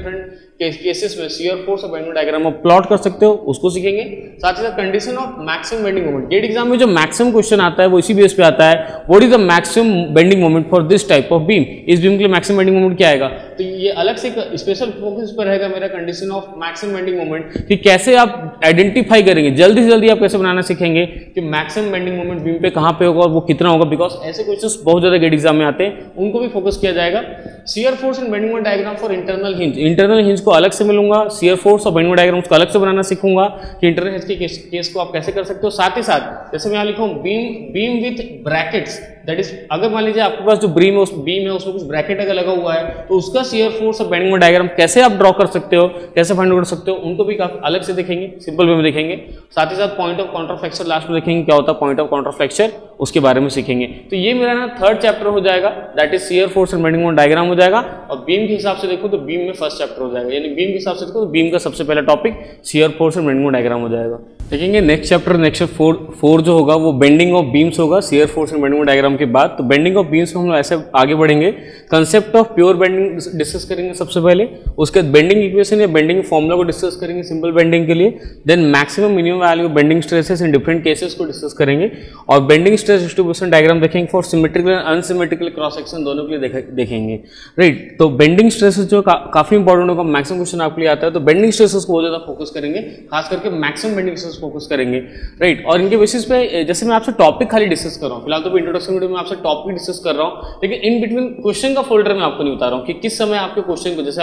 केसेस में शियर फोर्स और बेंडिंग डायग्राम आप प्लॉट कर सकते हो, उसको सीखेंगे। साथ ही साथ condition of maximum bending moment, GATE exam में जो मैक्सिमम क्वेश्चन आता है वो इसी बेस पे आता है, what is the maximum bending moment for this type of beam, इस बीम के लिए मैक्सिमम बेंडिंग मोमेंट क्या आएगा। तो ये अलग से स्पेशल फोकस पर रहेगा मेरा condition of maximum bending moment, कि कैसे आप आइडेंटिफाई करेंगे, जल्दी से जल्दी आप कैसे बनाना सीखेंगे कि मैक्सिमम बेंडिंग मोमेंट बीम पे कहाँ पे होगा और वो कितना होगा, बिकॉज ऐसे क्वेश्चंस बहुत ज्यादा गेट एग्जाम में आते हैं, उनको भी फोकस किया जाएगा। Shear force and bending moment diagram for internal hinge, internal hinge को अलग से मिलूंगा, शियर फोर्स और बेंडिंग मोमेंट डायग्राम को अलग से बनाना सीखूंगा कि इंटरनल हिंज के केस को आप कैसे कर सकते हो। साथ ही साथ जैसे मैं यहाँ लिखूँ beam width brackets, that is अगर मान लीजिए आपके पास जो बीम है उसमें कुछ ब्रैकेट अगर लगा हुआ है तो उसका शियर फोर्स और बेंडिंग मोमेंट डायग्राम कैसे आप ड्रॉ कर सकते हो, कैसे फाइंड आउट कर सकते हो, उनको भी काफी अलग से देखेंगे, सिंपल वे में देखेंगे। साथ ही साथ पॉइंट ऑफ काउंटरफ्लेक्चर लास्ट में देखेंगे, क्या होता है पॉइंट ऑफ काउंटरफ्लेक्चर, उसके बारे में सीखेंगे। तो ये मेरा ना थर्ड चैप्टर हो जाएगा, that is shear force and bending moment diagram हो जाएगा। और बीम के हिसाब से देखो तो बीम में फर्स्ट चैप्टर हो जाएगा, यानी बीम के हिसाब से देखो तो बीम का सबसे पहला topic shear force and bending moment diagram हो जाएगा। देखेंगे नेक्स्ट चैप्टर, नेक्स्ट फोर जो होगा वो बेंडिंग ऑफ बीम्स होगा shear force and bending moment diagram के बाद। तो बेंडिंग ऑफ बीम्स में हम लोग ऐसे आगे बढ़ेंगे, concept of pure bending discuss करेंगे सबसे पहले, उसके बाद बेंडिंग इक्वेशन या बेंडिंग फॉर्मूला को डिस्कस करेंगे सिंपल बेंडिंग के लिए, then maximum minimum value bending stresses in different cases को डिस्कस करेंगे, और बेंडिंग स्ट्रेस डिस्ट्रीब्यूशन डायग्राम देखेंगे for symmetrical and unsymmetrical cross section दोनों के लिए देखेंगे, राइट। तो बेंडिंग स्ट्रेसेस जो काफी इंपॉर्टेंट होगा, मैक्सिमम क्वेश्चन आपके लिए आता है, तो बेंडिंग स्ट्रेसेस को बहुत ज्यादा फोकस करेंगे, खास करके मैक्सिमम बेंडिंग स्ट्रेस फोकस करेंगे, राइट। और इनके बेसिस पे जैसे मैं आपसे टॉपिक खाली डिस्कस कर रहा हूँ, फिलहाल तो इंट्रोडक्शन वीडियो में आपसे टॉपिक डिस्कस कर रहा हूँ, लेकिन इन बिटवीन क्वेश्चन का फोल्डर में आपको नहीं बता रहा हूँ कि किस समय आपके क्वेश्चन को, जैसे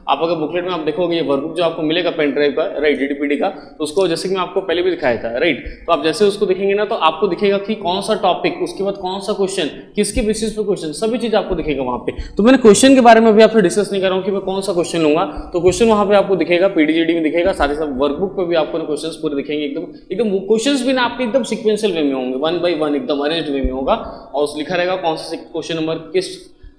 आप अगर बुकलेट में आप देखोगे ये वर्कबुक जो आपको मिलेगा पेन ड्राइव का, राइट, डीडीपीडी का, तो उसको जैसे कि मैं आपको पहले भी दिखाया था, राइट, तो आप जैसे उसको देखेंगे ना तो आपको दिखेगा कि कौन सा टॉपिक, उसके बाद कौन सा क्वेश्चन, किसके बेसिस पे क्वेश्चन, सभी चीज आपको दिखेगा वहां पे। तो मैंने क्वेश्चन के बारे में भी आपसे डिस्कस नहीं कर रहा हूँ कि मैं कौन सा क्वेश्चन लूंगा, तो क्वेश्चन वहां पे आपको दिखेगा, पीडीजीडी में दिखेगा, साथ ही साथ वर्कबुक पे भी आपको क्वेश्चन पूरे दिखेंगे, एकदम क्वेश्चन भी ना आपके एकदम सिक्वेंशियल वे में होंगे, 1 by 1 एकदम अरेंज्ड वे में होगा, और उस लिखा रहेगा कौन सा क्वेश्चन नंबर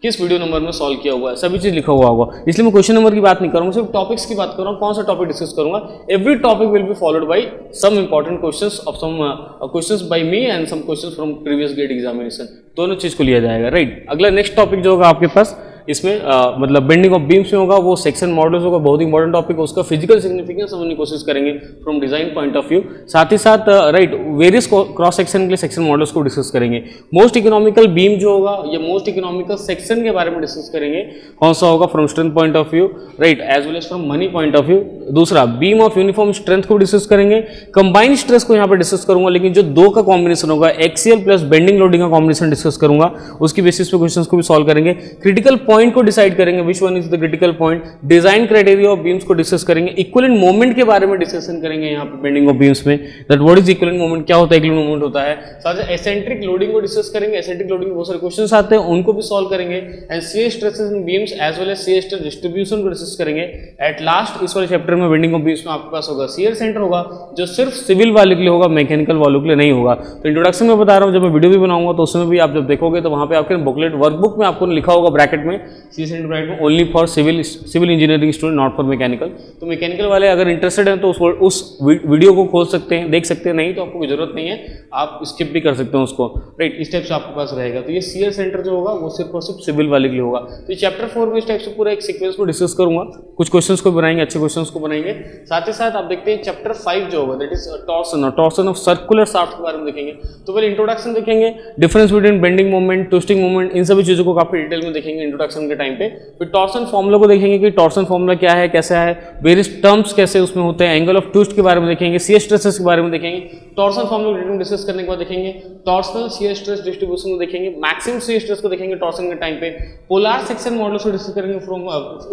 किस वीडियो नंबर में सॉल्व किया हुआ है, सभी चीज लिखा हुआ होगा। इसलिए मैं क्वेश्चन नंबर की बात नहीं करूंगा, सिर्फ टॉपिक्स की बात कर रहा हूँ, कौन सा टॉपिक डिस्कस करूंगा। Every topic will be followed by some important questions of some questions by me and some questions from previous GATE examination, दोनों चीज को लिया जाएगा, राइट। अगला नेक्स्ट टॉपिक जो होगा आपके पास इसमें मतलब बेंडिंग ऑफ बीम्स में होगा, वो सेक्शन मॉडल्स होगा, बहुत इंपॉर्टेंट टॉपिक है, उसका फिजिकल सिग्निफिकेंस समझने की कोशिश करेंगे from design point of view. साथ ही साथ राइट वेरियस क्रॉस सेक्शन के लिए सेक्शन मॉडल्स को डिस्कस करेंगे। मोस्ट इकोनॉमिकल बीम जो होगा या मोस्ट इकोनॉमिकल सेक्शन के बारे में डिस्कस करेंगे, कौन सा होगा from strength point of view, right, as well as from money point of view. दूसरा बीम ऑफ यूनिफॉर्म स्ट्रेंथ को डिस्कस करेंगे, कंबाइंड स्ट्रेस को यहाँ पर डिस्कस करूंगा, लेकिन जो दो का कॉम्बिनेशन होगा एक्सियल प्लस बेंडिंग लोडिंग का कॉम्बिनेशन डिस्कस करूंगा, उसकी बेसिस पे क्वेश्चंस को भी सॉल्व करेंगे। क्रिटिकल पॉइंट को डिसाइड करेंगे, which one is the critical point, design criteria of beams को डिस्कस करेंगे, इक्विवेलेंट मोमेंट के बारे में डिस्कशन करेंगे यहाँ पे बेंडिंग ऑफ बीम्स में, that what is equivalent moment, क्या होता है इक्विवेलेंट मोमेंट होता है। साथ ही एसेंट्रिक लोडिंग को डिस्कस करेंगे, एसेंट्रिक लोडिंग में बहुत सारे क्वेश्चंस आते हैं, उनको भी सॉल्व करेंगे, and shear stresses in beams as well as shear stress distribution को डिस्कस करेंगे। एट लास्ट इस वाले चैप्टर में बेंडिंग ऑफ बीम्स में आपके पास होगा शियर सेंटर होगा, जो सिर्फ सिविल वाले के लिए होगा, मैकेनिकल वालों के लिए नहीं होगा। तो इंट्रोडक्शन में बता रहा हूँ, जब मैं वीडियो भी बनाऊंगा तो उसमें भी आप जब देखोगे तो वहां पे आपके बुकलेट वर्कबुक में आपको लिखा होगा ब्रैकेट में, शियर सेंटर ब्रैकेट में only for civil engineering student, not for mechanical. तो मैकेनिकल वाले अगर इंटरेस्टेड हैं तो उस वीडियो को खोल सकते हैं, देख सकते हैं, नहीं तो आपको कोई जरूरत नहीं है, आप स्किप भी कर सकते हैं उसको, राइट। इस टाइप से आपके पास रहेगा। तो ये शियर सेंटर जो होगा वो सिर्फ और सिर्फ सिविल वाले के लिए होगा। तो चैप्टर 4 में इस टाइप से पूरा एक सीक्वेंस को डिस्कस करूंगा, कुछ क्वेश्चंस को बनाएंगे, अच्छे क्वेश्चंस को बनाएंगे। साथ ही साथ आप देखते हैं चैप्टर 5 जो होगा that is torsion of circular shaft के बारे में देखेंगे। तो पहले इंट्रोडक्शन देखेंगे, difference between bending moment, twisting moment, इन सभी चीजों को काफी डिटेल में देखेंगे इंट्रोडक्शन के टाइम पे। फिर टॉर्सन फॉर्मूला को देखेंगे कि टॉर्सन फॉर्मूला क्या है, कैसा है, वेरियस टर्म्स कैसे उसमें होते हैं, एंगल ऑफ ट्विस्ट के बारे में देखेंगे, शियर स्ट्रेसेस के बारे में देखेंगे। टॉर्सन फॉर्मूला डिटेल में डिस्कस करने के बाद देखेंगे टॉर्सनल शियर स्ट्रेस डिस्ट्रीब्यूशन को देखेंगे, मैक्सिमम शियर स्ट्रेस को देखेंगे टॉर्सन के टाइम पे। पोलर सेक्शन मॉडल्स को डिस्कस करेंगे फ्रॉम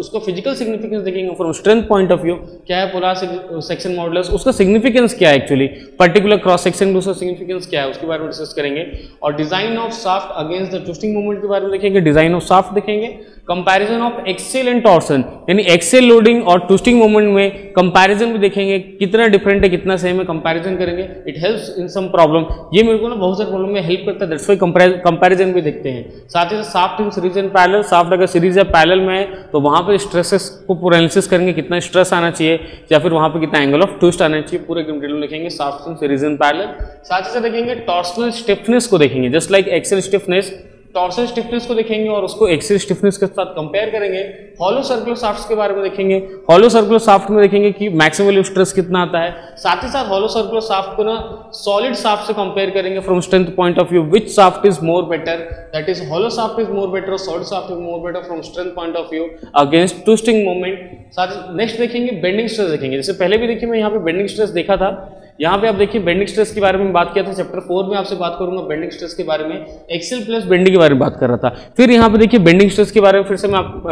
उसका फिजिकल सिग्निफिकेंस देखेंगे from strength point of view, क्या है पोलर सेक्शन मॉडल्स, उसका सिग्निफिकेंस क्या है एक्चुअली, पर्टिकुलर क्रॉस सेक्शन उसका सिग्निफिकेंस क्या है, उसके बारे में डिस्कस करेंगे। और design of shaft against the twisting moment के बारे में देखेंगे, डिजाइन ऑफ शाफ्ट देखेंगे। Comparison of axial and torsion, यानी एक्सेल लोडिंग और ट्विस्टिंग मोमेंट में कंपैरिजन भी देखेंगे, कितना डिफरेंट है कितना सेम है, कंपैरिजन करेंगे। It helps in some problem, ये मेरे को ना बहुत सारे प्रॉब्लम में हेल्प करता है, दैट्स व्हाई कंपैरिजन भी देखते हैं। साथ ही साथ shaft in series and parallel, shaft अगर सीरीज या पैरेलल में है तो वहां पर स्ट्रेसेस को पूरा एनालिसिस करेंगे, कितना स्ट्रेस आना चाहिए या फिर वहां पर कितना एंगल ऑफ ट्विस्ट आना चाहिए, पूरे डिटेल में लिखेंगे shaft in series and parallel. साथ ही साथ देखेंगे टॉर्सनल स्टिफनेस को देखेंगे, just like axial stiffness torsional stiffness को देखेंगे और उसको एक्सियल स्टिफनेस के साथ कंपेयर करेंगे। हॉलो सर्कुलर शाफ्ट्स के बारे में देखेंगे। हॉलो सर्कुलर शाफ्ट में देखेंगे कि मैक्सिमम लिफ्ट स्ट्रेस कितना आता है। साथ ही साथ हॉलो सर्कुलर शाफ्ट को ना सॉलिड शाफ्ट से कंपेयर करेंगे from strength point of view, which shaft is more better, that is hollow shaft is more better और solid shaft is more better from strength point of view against twisting moment. साथ नेक्स्ट देखेंगे बेंडिंग स्ट्रेस देखेंगे। जैसे पहले भी देखिए मैं यहाँ पे बेंडिंग स्ट्रेस देखा था, यहाँ पे आप देखिए बेंडिंग स्ट्रेस के बारे में बात किया था। चैप्टर 4 में आपसे बात करूंगा बेंडिंग स्ट्रेस के बारे में, एक्सेल प्लस बेंडिंग के बारे में बात कर रहा था। फिर यहाँ पे देखिए बेंडिंग स्ट्रेस के बारे में फिर से मैं आप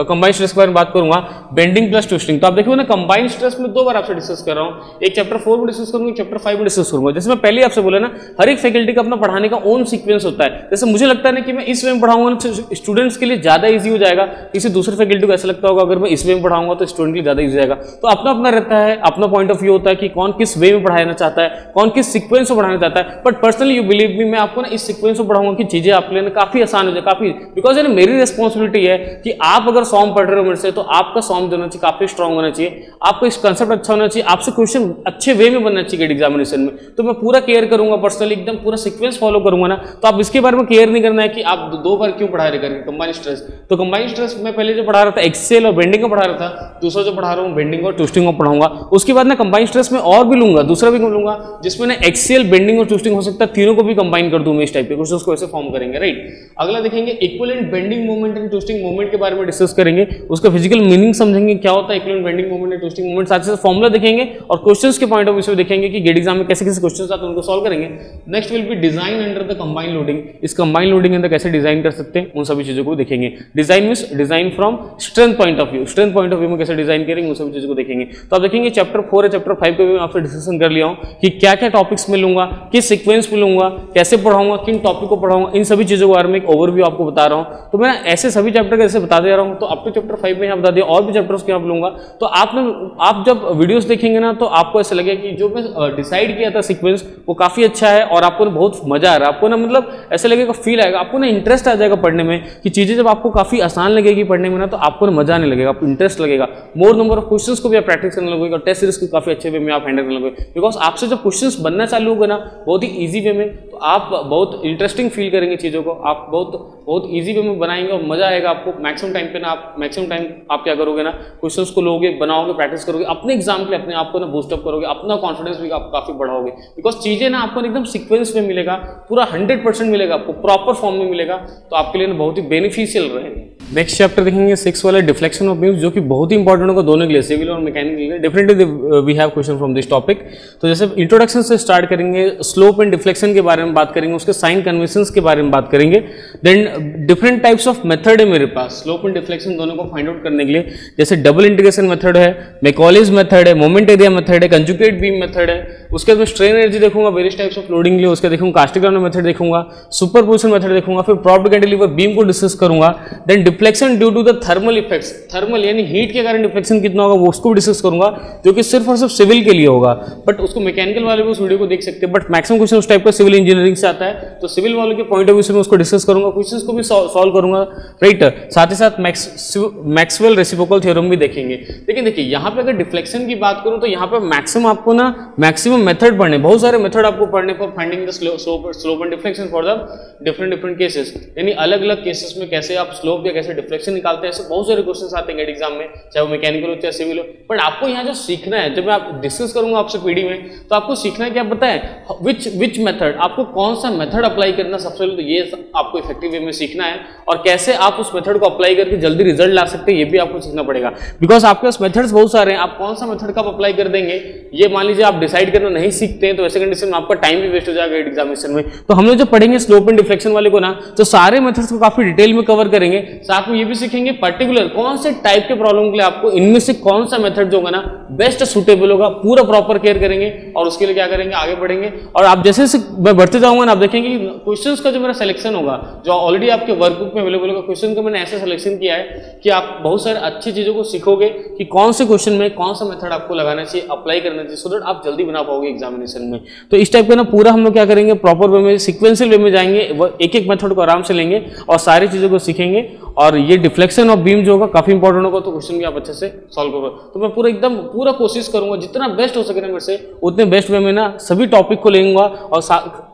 कंबाइंड स्ट्रेस के बारे में बात करूंगा, बेंडिंग प्लस ट्विस्टिंग। तो आप देखिए ना कंबाइंड स्ट्रेस में 2 बार आपसे डिस्कस कर रहा हूँ, एक चैप्टर 4 में डिस्कस करूंगा, चैप्टर 5 में डिस्कस करूंगा। जैसे मैं पहले आपसे बोला ना, हर एक फैकल्टी का अपना पढ़ाने का ओन सीक्वेंस होता है। जैसे मुझे लगता है ना कि मैं इस वे में पढ़ाऊंगा तो स्टूडेंट्स के लिए ज्यादा ईजी हो जाएगा, किसी दूसरे फैकल्टी को ऐसा लगता होगा अगर मैं इस वे में पढ़ाऊंगा तो स्टूडेंट के लिए ज्यादा ईजी जाएगा। तो अपना अपना रहता है, अपना पॉइंट ऑफ व्यू होता है कि कौन किस वे में पढ़ाना चाहता है, कौन किस सीक्वेंस में पढ़ाना चाहता है। But personally you believe me, मैं आपको ना इस सीक्वेंस में पढ़ाऊंगा कि चीजें आपके लिए काफी आसान हो जाए, काफी, बिकॉज ये मेरी रिस्पॉन्सिबिलिटी है कि आप अगर सॉम पढ़ रहे हो मेरे से तो आपका सॉम जो होना चाहिए काफी स्ट्रॉन्ग होना चाहिए, आपका इस कंसेप्ट अच्छा होना चाहिए, आपसे क्वेश्चन अच्छे वे में बनना चाहिए एग्जामिनेशन में। तो मैं पूरा केयर करूंगा पर्सनली, एकदम पूरा सीक्वेंस फॉलो करूंगा ना। तो आप इसके बारे में केयर नहीं करना है कि आप 2 बार क्यों पढ़ा रहे करके कंबाइंड स्ट्रेस। तो कंबाइंड स्ट्रेस मैं पहले जो पढ़ा रहा था एक्सेल और बेंडिंग को पढ़ा रहा था, दूसरा जो पढ़ा रहा हूँ बेंडिंग और ट्विस्टिंग को पढ़ाऊंगा। उसके बाद ना कंबाइंड स्ट्रेस में और भी लूंगा, दूसरा भी लूंगा जिसमें ना एक्सेल, बेंडिंग और ट्विस्टिंग हो सकता है, तीनों को भी कंबाइन कर दूं मैं। इस टाइप के क्वेश्चंस को ऐसे फॉर्म करेंगे, राइट। अगला देखेंगे equivalent bending moment and twisting moment के बारे में डिस्कस करेंगे, उसका फिजिकल मीनिंग समझेंगे क्या होता है equivalent bending moment and twisting moment. साथ ही साथ फॉर्मूला देखेंगे और क्वेश्चंस के पॉइंट ऑफ व्यू से देखेंगे कि गेट एग्जाम में कैसे कैसे क्वेश्चंस आते हैं उनको सॉल्व करेंगे। Next will be design under the combine loading, इस कंबाइन लोडिंग के अंदर कैसे डिजाइन कर सकते हैं उन सभी चीजों को देखेंगे। Design means design from strength point of view, strength point of view में कैसे डिजाइन करेंगे उन सभी चीजों को देखेंगे। तो आप देखेंगे चैप्टर 4 और चैप्टर 5 के भी आपसे डिस्कशन कर लिया हूं कि क्या क्या टॉपिक्स में लूंगा, किस सीक्वेंस में लूंगा, कैसे पढ़ाऊंगा, किन टॉपिक को पढ़ाऊंगा, इन सभी चीजों के बारे में एक ओवरव्यू आपको बता रहा हूं। तो मैं ऐसे सभी चैप्टर कैसे बता दे रहा हूं, तो अप टू चैप्टर 5 में यहाँ बता दिया, और भी चैप्टर्स के आप लूंगा। तो आप जब वीडियोस देखेंगे ना तो आपको ऐसा लगेगा कि जो मैं डिसाइड किया था सीक्वेंस वो काफी अच्छा है और आपको बहुत मजा आ रहा है, आपको ना मतलब ऐसा लगेगा, फील आएगा, आपको ना इंटरेस्ट आ जाएगा पढ़ने में कि चीजें जब आपको काफी आसान लगेगी पढ़ने में ना तो आपको ना मजा आने लगेगा, आपको इंटरेस्ट लगेगा। मोर नंबर ऑफ क्वेश्चंस को भी आप प्रैक्टिस करने लगोगे और टेस्ट सीरीज को काफी अच्छे वे में आप हैंडल करने लगोगे, बिकॉज आपसे जब क्वेश्चंस बनना चालू होगा ना बहुत ही ईजी वे में, तो आप बहुत इंटरेस्टिंग फील करेंगे चीज़ों को, आप बहुत ईजी वे में बनाएंगे और मजा आएगा आपको। मैक्सिमम टाइम पे ना आप क्या करोगे ना, क्वेश्चंस को लोगे, बनाओगे, प्रैक्टिस करोगे, अपने एग्जाम के लिए अपने आप को ना बूस्टअप करोगे, अपना कॉन्फिडेंस भी आप काफी बढ़ाओगे, बिकॉज चीजें ना आपको एकदम सीक्वेंस में मिलेगा, पूरा 100% मिलेगा आपको, प्रॉपर फॉर्म में मिलेगा, तो आपके लिए ना बहुत ही बेनिफिशियल रहेगा। नेक्स्ट चैप्टर देखेंगे 6 वाला डिफ्लेक्शन ऑफ बीम्स, जो कि बहुत ही इंपॉर्टेंट होगा दोनों के लिए, सिविल और मैकेनिकल के लिए। Definitely we have question from this topic. तो जैसे इंट्रोडक्शन से स्टार्ट करेंगे, स्लोप एंड डिफ्लेक्शन के बारे में बात करेंगे, उसके साइन कन्वेंशंस के बारे में बात करेंगे। Then different types of method है मेरे पास स्लोप एंड डिफ्लेक्शन दोनों को फाइंड आउट करने के लिए, जैसे डबल इंटीग्रेशन मेथड है, मैकॉलेज मेथड है, मोमेंट एरिया मेथड है, कंजुगेट बीम मेथड है। उसके बाद मैं स्ट्रेन एनर्जी देखूंगा, वेरियस टाइप्स ऑफ लोडिंग लिए, उसके देखूंगा कास्टिक ग्राउंड मेथड देखूंगा, सुपरपोजिशन मेथड देखूंगा, फिर प्रॉप्ड कैंटिलीवर बीम को डिस्कस करूंगा। Then deflection due to the thermal effects, thermal यानी हीट के कारण डिफ्लेक्शन कितना होगा वो उसको भी डिस्कस करूंगा, जो कि सिर्फ और सिर्फ सिविल के लिए होगा, बट उसको मैकेनिकल वाले भी उस वीडियो को देख सकते हैं, बट मैक्सिमम क्वेश्चन उस टाइप का सिविल इंजीनियरिंग से आता है, तो सिविल वालों के पॉइंट ऑफ व्यू से मैं उसको डिस्कस करूंगा, क्वेश्चंस को भी सॉल्व करूंगा, राइट। साथ ही साथ मैक्सवेल रेसिप्रोकल थ्योरम भी देखेंगे। लेकिन देखिए यहाँ पे अगर डिफ्लेक्शन की बात करूं तो यहाँ पे मैक्सिमम आपको ना मैक्सिमम मेथड पढ़ने, बहुत सारे मेथड आपको पढ़ने for finding the slope and deflection for the different cases, यानी अलग अलग केसेस में कैसे आप स्लोप या कैसे डिफ्लेक्शन निकालते हैं, ऐसे बहुत सारे क्वेश्चन आते हैं एग्जाम में, चाहे वो मैकेनिकल हो चाहे सिविल हो। बट आपको यहाँ जो सीखना है, जब मैं आप डिस्कस करूंगा आपसे पीडी में, तो आपको सीखना है क्या पता है, विच मेथड, आपको कौन सा मेथड अप्लाई करना सबसे पहले, तो ये आपको इफेक्टिव वे में सीखना है, और कैसे आप उस मेथड को अप्लाई करके जल्दी रिजल्ट ला सकते हैं ये भी आपको सीखना पड़ेगा, बिकॉज आपके पास मेथड्स बहुत सारे हैं, आप कौन सा मेथड का अप्लाई कर देंगे ये मान लीजिए आप डिसाइड करना नहीं सीखते हैं तो ऐसे कंडीशन में आपका टाइम भी वेस्ट हो जाएगा एग्जामिनेशन में। तो हम लोग जब पढ़ेंगे स्लोप एंड डिफ्लेक्शन वाले को ना, तो सारे मेथड्स को काफी डिटेल में कवर करेंगे, साथ में ये भी सीखेंगे पर्टिकुलर कौन से टाइप के प्रॉब्लम के लिए आपको इनमें से कौन सा मेथड जो होगा ना बेस्ट सुटेबल होगा, पूरा प्रॉपर केयर करेंगे, और उसके लिए क्या करेंगे आगे बढ़ेंगे। और आप जैसे मैं बढ़ते जाऊंगा ना, आप देखेंगे क्वेश्चंस का जो मेरा सिलेक्शन होगा, जो ऑलरेडी आपके वर्कबुक में अवेलेबल होगा, क्वेश्चन का मैंने ऐसे सिलेक्शन किया है कि आप बहुत सारे अच्छी चीजों को सीखोगे कि कौन से क्वेश्चन में कौन सा मेथड आपको लगाना चाहिए, अप्लाई करना चाहिए, सो दैट आप जल्दी बना पाओगे एग्जामिनेशन में। तो इस टाइप का ना पूरा हम लोग क्या करेंगे, प्रॉपर वे में, सिक्वेंशियल वे में जाएंगे, एक एक मेथड को आराम से लेंगे और सारी चीजों को सीखेंगे, और ये डिफ्लेक्शन ऑफ बीम जो होगा काफी इंपॉर्टेंट होगा, तो क्वेश्चन भी आप अच्छे से सॉल्व करोगे। तो मैं पूरा कोशिश करूंगा जितना बेस्ट हो सके ना मेरे से उतने बेस्ट वे में ना सभी टॉपिक को लेऊंगा, और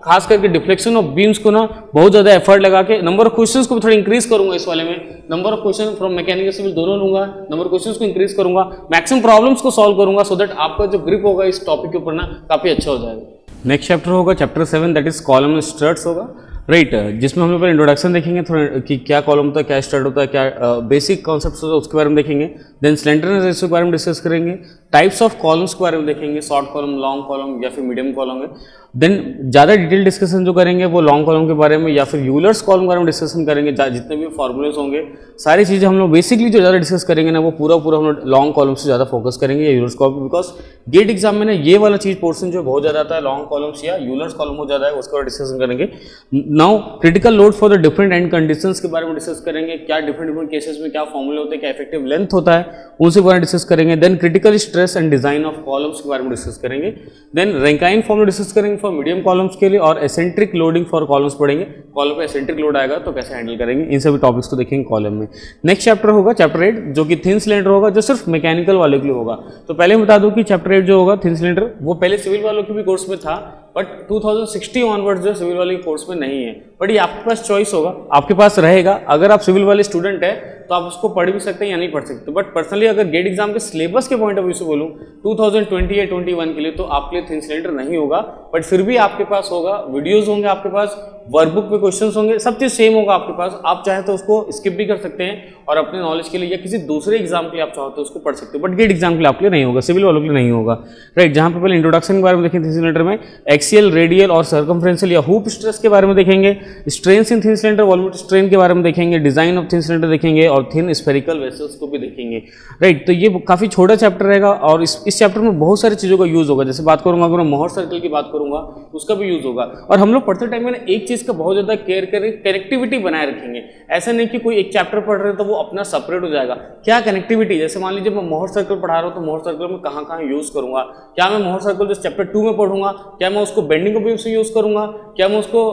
खास करके डिफ्लेक्शन ऑफ बीम्स को ना बहुत ज्यादा एफर्ट लगा के नंबर ऑफ क्वेश्चंस को भी थोड़ा इंक्रीज करूंगा। इस वाले में number of question from mechanical civil दोनों लूंगा, नंबर ऑफ क्वेश्चंस को इंक्रीज करूंगा, मैक्सिमम प्रॉब्लम्स को सॉल्व करूंगा, सो दैट आपका जो ग्रिप होगा इस टॉपिक के ऊपर ना काफी अच्छा हो जाएगा। नेक्स्ट चैप्टर होगा chapter 7, that is column struts होगा, राइट, जिसमें हम लोग पहले इंट्रोडक्शन देखेंगे थोड़ा कि क्या कॉलम होता है, क्या स्ट्रट होता है, क्या बेसिक कॉन्सेप्ट्स होता है उसके बारे में देखेंगे। देन स्लेंडरनेस रेशियो के बारे में डिस्कस करेंगे, टाइप्स ऑफ कॉलम्स के बारे में देखेंगे, शॉर्ट कॉलम, लॉन्ग कॉलम या फिर मीडियम कॉलम है। देन ज़्यादा डिटेल डिस्कशन जो करेंगे वो लॉन्ग कॉलम के बारे में या फिर यूलर्स कॉलम के बारे में डिस्कशन करेंगे। जितने भी फॉर्मूलेस होंगे सारी चीज़ें हम लोग बेसिकली जो ज़्यादा डिस्कस करेंगे ना वो पूरा हम लोग लॉन्ग कॉलम से ज़्यादा फोकस करेंगे या Euler's column, because GATE exam में ना ये वाला चीज़ पोर्शन जो बहुत ज़्यादा आता है, लॉन्ग कॉलम्स या यूलर्स कॉलम बहुत ज़्यादा है, उसके बारे में डिस्कशन करेंगे। Now critical load for the different and conditions के बारे में डिस्कस करेंगे, क्या डिफरेंट केसेस में क्या फॉर्मूले होते हैं, क्या इफेक्टिव लेंथ होता है, उनसे बारे में डिस्कस करेंगे। Then critical stress and design of columns के बारे में डिस्कस करेंगे। देन रैंकाइन फॉर्मूला डिस्कस करेंगे फॉर मीडियम कॉलम्स के लिए, और एसेंट्रिक लोडिंग फॉर कॉलम्स पढ़ेंगे, कॉलम पे एसेंट्रिक लोड आएगा तो कैसे हैंडल करेंगे, इन सभी टॉपिक्स को देखेंगे कॉलम में। नेक्स्ट चैप्टर होगा चैप्टर 8 जो कि थिन सिलेंडर होगा, जो सिर्फ मैकेनिकल वाले के लिए होगा। तो पहले बता दूं कि चैप्टर 8 जो होगा थिन सिलेंडर वो पहले सिविल वालों के भी कोर्स में था, बट 2060 ऑनवर्ड्स जो सिविल वाले के कोर्स में नहीं है, बट ये आपके पास चॉइस होगा, आपके पास रहेगा। अगर आप सिविल वाले स्टूडेंट है तो आप उसको पढ़ भी सकते हैं या नहीं पढ़ सकते, बट पर्सनली अगर गेट एग्जाम के सिलेबस के पॉइंट ऑफ व्यू से बोलूं 2020 या 21 के लिए तो आपके लिए थिन सिलेंडर नहीं होगा, बट फिर भी आपके पास होगा, वीडियोस होंगे आपके पास, वर्कबुक में क्वेश्चंस होंगे, सब चीज सेम होगा आपके पास। आप चाहे तो उसको स्किप भी कर सकते हैं और अपने नॉलेज के लिए या किसी दूसरे एग्जाम के लिए आप चाहो तो उसको पढ़ सकते हो, बट गेट एग्जाम के लिए आपके लिए नहीं होगा, सिविल वालों के लिए नहीं होगा, राइट। जहां पे पहले इंट्रोडक्शन के बारे में देखें थिन सिलेंडर में, एक्सियल, रेडियल और सर्कमफ्रेंशियल या हुप स्ट्रेस के बारे में देखेंगे, स्ट्रेन्स इन थिन सिलेंडर, वॉल्यूमेट्रिक स्ट्रेन के बारे में देखेंगे, डिजाइन ऑफ थिन सिलेंडर देखेंगे और थिन स्फेरिकल वेसल्स को भी देखेंगे, राइट। तो ये काफी छोटा चैप्टर रहेगा और इस चैप्टर में बहुत सारी चीजों का यूज होगा। जैसे बात करूंगा, अगर मैं मोहर सर्कल की बात करूंगा उसका भी यूज होगा। और हम लोग पढ़ते टाइम में एक चीज का बहुत ज्यादा केयर करें, कनेक्टिविटी बनाए रखेंगे। ऐसा नहीं कि कोई एक चैप्टर पढ़ रहे हैं तो वो अपना सेपरेट हो जाएगा, क्या कनेक्टिविटी। जैसे मान लीजिए मैं मोहर सर्कल पढ़ा रहा हूँ तो मोहर सर्कल में कहाँ कहाँ यूज करूंगा, क्या मैं मोहर सर्कल जो चैप्टर 2 में पढ़ूंगा क्या मैं उसको बेंडिंग ऑफ बीम्स में यूज करूंगा, क्या मैं उसको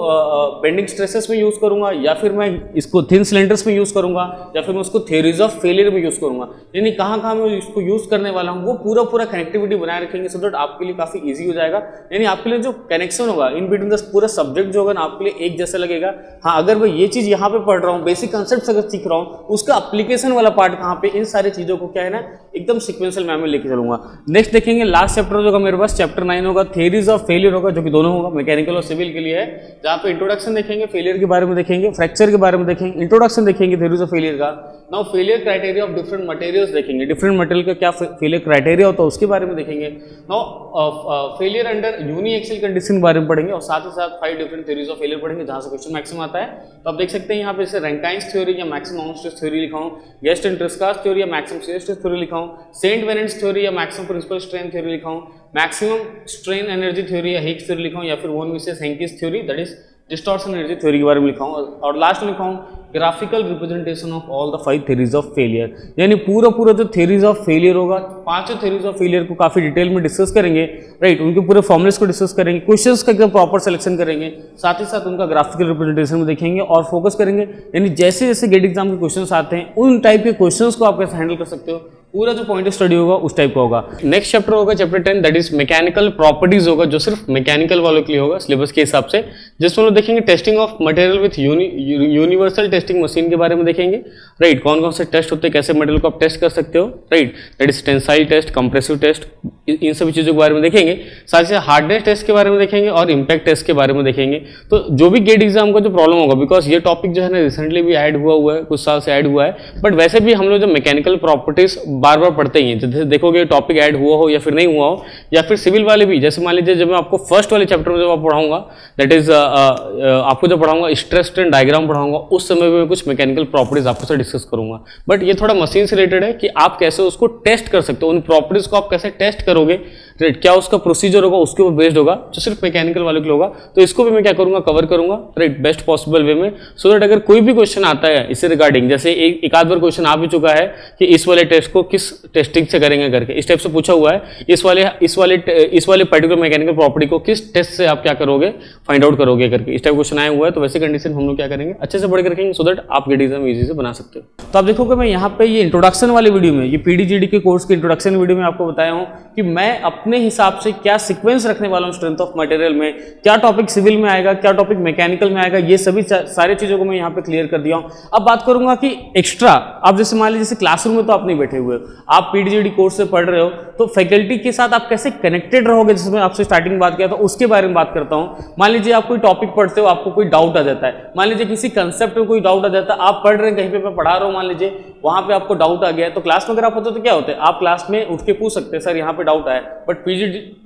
बेंडिंग स्ट्रेसेस में यूज करूंगा, या फिर मैं इसको थिन सिलेंडर्स में यूज करूंगा, या फिर मैं उसको थ्योरीज ऑफ फेलियर में यूज करूंगा, यानी कहाँ कहाँ मैं इसको यूज करने वाला हूँ, वो पूरा कनेक्टिविटी बनाए रखेंगे, सो दैट आपके लिए काफी ईजी हो जाएगा। यानी आपके लिए जो कनेक्शन होगा इन बिटवीन द पूरा सब्जेक्ट जो होगा ना आपके लिए एक जैसा लगेगा। हाँ, अगर मैं ये चीज यहाँ पे पढ़ रहा हूँ, बेसिक कंसेप्ट अगर सीख रहा हूँ, उसका एप्लीकेशन वाला पार्ट कहाँ पे, इन सारी चीजों को क्या है ना एकदम सिक्वेंशियल मैम में लेके चलूंगा। नेक्स्ट देखेंगे लास्ट चैप्टर होगा मेरे पास चैप्टर 9 होगा, थ्योरीज ऑफ फेलियर होगा, जो कि दोनों होगा, मैकेनिकल और सिविल के लिए है। जहाँ पे इंट्रोडक्शन देखेंगे, फेलियर के बारे में देखेंगे, फ्रैक्चर के बारे में देखेंगे, इंट्रोडक्शन देखेंगे थ्योरीज ऑफ फेलियर का। Now failure criteria of different materials देखेंगे, डिफरेंट मटेरियल का क्या फेलियर क्राइटेरिया होता है उसके बारे में देखेंगे। Now failure under uniaxial condition के बारे में पढ़ेंगे और साथ ही साथ 5 डिफरेंट थ्योरीज ऑफ फेलियर पढ़ेंगे जहाँ से क्वेश्चन मैक्सिमम आता है। तो आप देख सकते हैं यहाँ पे जैसे रैंकाइन्स थ्योरी या मैक्सिमम नॉन स्ट्रेस थ्योरी लिखा हूँ, गेस्ट एंड ट्रिस्कास थ्योरी या मैक्सिमम शियर स्ट्रेस थ्योरी लिखा हूँ, सेंट वेनेंस थ्योरी या मैक्सिमम प्रिंसिपल स्ट्रेन थ्योरी लिखा हूँ, मैक्सिमम स्ट्रेन एनर्जी थ्योरी या हिग्स थ्योरी लिखा हूँ, या फिर von Mises Hencky's theory that is distortion energy theory के बारे में लिखा हूँ, और लास्ट में लिखा हूँ graphical representation of all the 5 theories of failure. यानी पूरा जो थ्योरीज ऑफ फेलियर होगा, 5 थ्योरीज ऑफ फेलियर को काफी डिटेल में डिस्कस करेंगे, राइट। उनके पूरे फॉर्मुलेस को डिस्कस करेंगे, क्वेश्चंस का एकदम प्रॉपर सिलेक्शन करेंगे, साथ ही साथ उनका ग्राफिकल रिप्रेजेंटेशन में देखेंगे और फोकस करेंगे। यानी जैसे जैसे गेट एग्जाम के क्वेश्चंस आते हैं उन टाइप के क्वेश्चंस को आप कैसे हैंडल कर सकते हो, पूरा जो पॉइंट ऑफ स्टडी होगा उस टाइप का होगा। नेक्स्ट चैप्टर होगा chapter 10 that is mechanical properties होगा, जो सिर्फ मैकेनिकल वालों के लिए होगा सिलेबस के हिसाब से, जिसमें लोग देखेंगे testing of material with universal testing machine के बारे में देखेंगे, राइट। कौन कौन से टेस्ट होते हैं, कैसे मटेरियल को आप टेस्ट कर सकते हो, right. That is tensile test, compressive test, इन सभी चीजों के बारे में देखेंगे। साथ ही साथ हार्डनेस टेस्ट के बारे में देखेंगे और इम्पैक्ट टेस्ट के बारे में देखेंगे। तो जो भी गेट एग्जाम का जो प्रॉब्लम होगा, बिकॉज ये टॉपिक जो है ना रिसेंटली भी ऐड हुआ है, कुछ साल से ऐड हुआ है, बट वैसे भी हम लोग जो मैकेनिकल प्रॉपर्टीज बार बार पढ़ते ही हैं, जैसे देखोगे टॉपिक ऐड हुआ हो या फिर नहीं हुआ हो, या फिर सिविल वाले भी, जैसे मान लीजिए जब मैं आपको फर्स्ट वाले चैप्टर में जब आप पढ़ाऊंगा, दैट इज आपको जब पढ़ाऊंगा स्ट्रेस स्ट्रेन डायग्राम पढ़ाऊंगा, उस समय भी मैं कुछ मैकेनिकल प्रॉपर्टीज आपको से डिस्कस करूंगा। बट ये थोड़ा मशीन से रिलेटेड है कि आप कैसे उसको टेस्ट कर सकते हो, उन प्रॉपर्टीज को आप कैसे टेस्ट करोगे, राइट, क्या उसका प्रोसीजर होगा उसके ऊपर बेस्ड होगा, जो सिर्फ मैकेनिकल वाले के लिए होगा। तो इसको भी मैं क्या करूंगा, कवर करूंगा, राइट, बेस्ट पॉसिबल वे में, सो दैट अगर कोई भी क्वेश्चन आता है इससे रिगार्डिंग, जैसे एक आध बार क्वेश्चन आ भी चुका है कि इस वाले टेस्ट को किस टेस्टिंग से करेंगे करके, इस टाइप से पूछा हुआ है, इस वाले पर्टिकुलर मैकेनिकल प्रॉपर्टी को किस टेस्ट से आप क्या करोगे, फाइंड आउट करोगे करके, इस टाइप क्वेश्चन आया हुआ है। तो वैसे कंडीशन हम लोग क्या करेंगे, अच्छे से पढ़ के रखेंगे, सो दैट आप गेट एग्जाम इजी से बना सकते हो। तो आप देखोगे मैं यहाँ पे ये इंट्रोडक्शन वाली वीडियो में, ये पीडीजीडी के कोर्स के इंट्रोडक्शन वीडियो में आपको बताया हूँ कि मैं अपने हिसाब से क्या सीक्वेंस रखने वाला हूँ स्ट्रेंथ ऑफ मटेरियल में, क्या टॉपिक सिविल में आएगा, क्या टॉपिक मैकेनिकल में आएगा, ये सभी सारी चीजों को मैं यहाँ पे क्लियर कर दिया हूँ। अब बात करूंगा कि एक्स्ट्रा, आप जैसे मान लीजिए जैसे क्लासरूम में तो आप नहीं बैठे हुए हो, आप पीडीजीडी कोर्स से पढ़ रहे हो, तो फैकल्टी के साथ आप कैसे कनेक्टेड रहोगे, जैसे मैं आपसे स्टार्टिंग बात किया था उसके बारे में बात करता हूँ। मान लीजिए आप कोई टॉपिक पढ़ते हो, आपको कोई डाउट आ जाता है, मान लीजिए किसी कंसेप्ट में कोई डाउट आ जाता है, आप पढ़ रहे हैं कहीं पे, मैं पढ़ा रहा हूँ, मान लीजिए वहां पे आपको डाउट आ गया है, तो क्लास में अगर आप होते तो क्या होता है, आप क्लास में उठ के पूछ सकते हैं सर यहाँ पे डाउट आया। बट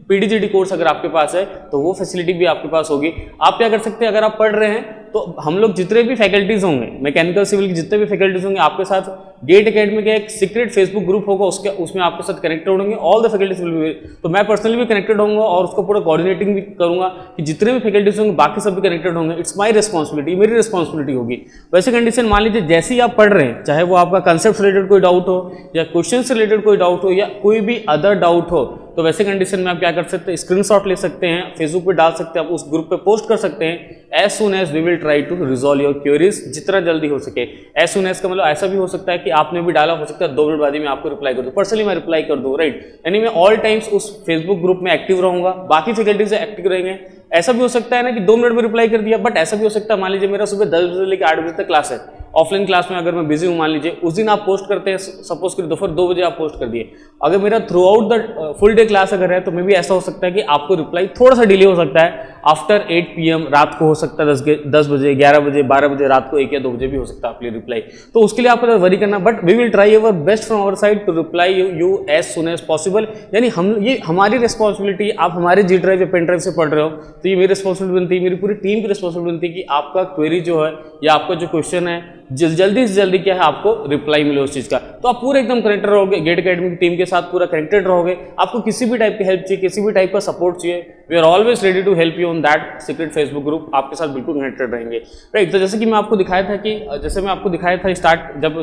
पीडीजीडी कोर्स अगर आपके पास है तो वो फैसिलिटी भी आपके पास होगी। आप क्या कर सकते हैं, अगर आप पढ़ रहे हैं तो हम लोग जितने भी फैकल्टीज होंगे, मैकेनिकल सिविल की जितने भी फैकल्टीज होंगे, आपके साथ गेट एकेडमी का एक सीक्रेट फेसबुक ग्रुप होगा, उसमें आपके साथ कनेक्टेड होंगे all the faculties will be. तो मैं पर्सनली भी कनेक्टेड होऊंगा और उसको पूरा कोऑर्डिनेटिंग भी करूंगा कि जितने भी फैकल्टीज होंगे बाकी सब भी कनेक्टेड होंगे। इट्स माई रिस्पॉन्सिबिलिटी, मेरी रिस्पॉन्सिबिलिटी होगी। वैसे कंडीशन मान लीजिए जैसे ही आप पढ़ रहे हैं, चाहे वो आपका कंसेप्ट से रिलेटेड कोई डाउट हो या क्वेश्चन से रिलेटेड कोई डाउट हो या कोई भी अदर डाउट हो, तो वैसे कंडीशन में आप क्या कर सकते हैं, स्क्रीनशॉट ले सकते हैं, फेसबुक पे डाल सकते हैं, आप उस ग्रुप पे पोस्ट कर सकते हैं। As soon as we will try to resolve your queries, जितना जल्दी हो सके। एज सुन एज का मतलब ऐसा भी हो सकता है कि आपने भी डाला, हो सकता है 2 मिनट बाद ही मैं आपको रिप्लाई कर दूं, पर्सनली मैं रिप्लाई कर दूं, राइट। यानी मैं ऑल टाइम्स उस फेसबुक ग्रुप में एक्टिव रहूंगा, बाकी फैकल्टी से एक्टिव रहेंगे। ऐसा भी हो सकता है ना कि 2 मिनट में रिप्लाई कर दिया, बट ऐसा भी हो सकता है मान लीजिए मेरा सुबह 10 बजे लेकर 8 बजे तक क्लास है, ऑफलाइन क्लास में अगर मैं बिजी हूँ मान लीजिए, उस दिन आप पोस्ट करते हैं, सपोज करिए दोपहर 2 बजे आप पोस्ट कर दिए, अगर मेरा through out the full day class अगर है तो मे भी ऐसा हो सकता है कि आपको रिप्लाई थोड़ा सा डिले हो सकता है, आफ्टर 8 PM रात को हो सकता है, 10 बजे, 11 बजे, 12 बजे, रात को 1 या 2 बजे भी हो सकता है आपके लिए रिप्लाई। तो उसके लिए आपको वरी करना, but we will try our best from our side to reply you as soon as possible. यानी ये हमारी रिस्पॉन्सिबिलिटी, आप हमारे जी ड्राइव या पेन ड्राइव से पढ़ रहे हो तो ये मेरी रिस्पॉन्सिबिलिटी बनती है, मेरी पूरी टीम की रिस्पॉन्सिबिलिटी बनती है कि आपका क्वेरी जो है या आपका जो क्वेश्चन है जल्दी से जल्दी क्या है आपको रिप्लाई मिले उस चीज का। तो आप पूरे एकदम कनेक्टेड रहोगे, गेट एकेडमी की टीम के साथ पूरा कनेक्टेड रहोगे। आपको किसी भी टाइप की हेल्प चाहिए, किसी भी टाइप का सपोर्ट चाहिए, we are always ready to help you on that secret Facebook group, आपके साथ बिल्कुल कनेक्टेड रहेंगे, राइट। तो जैसे कि मैं आपको दिखाया था कि जैसे मैं आपको दिखाया था स्टार्ट, जब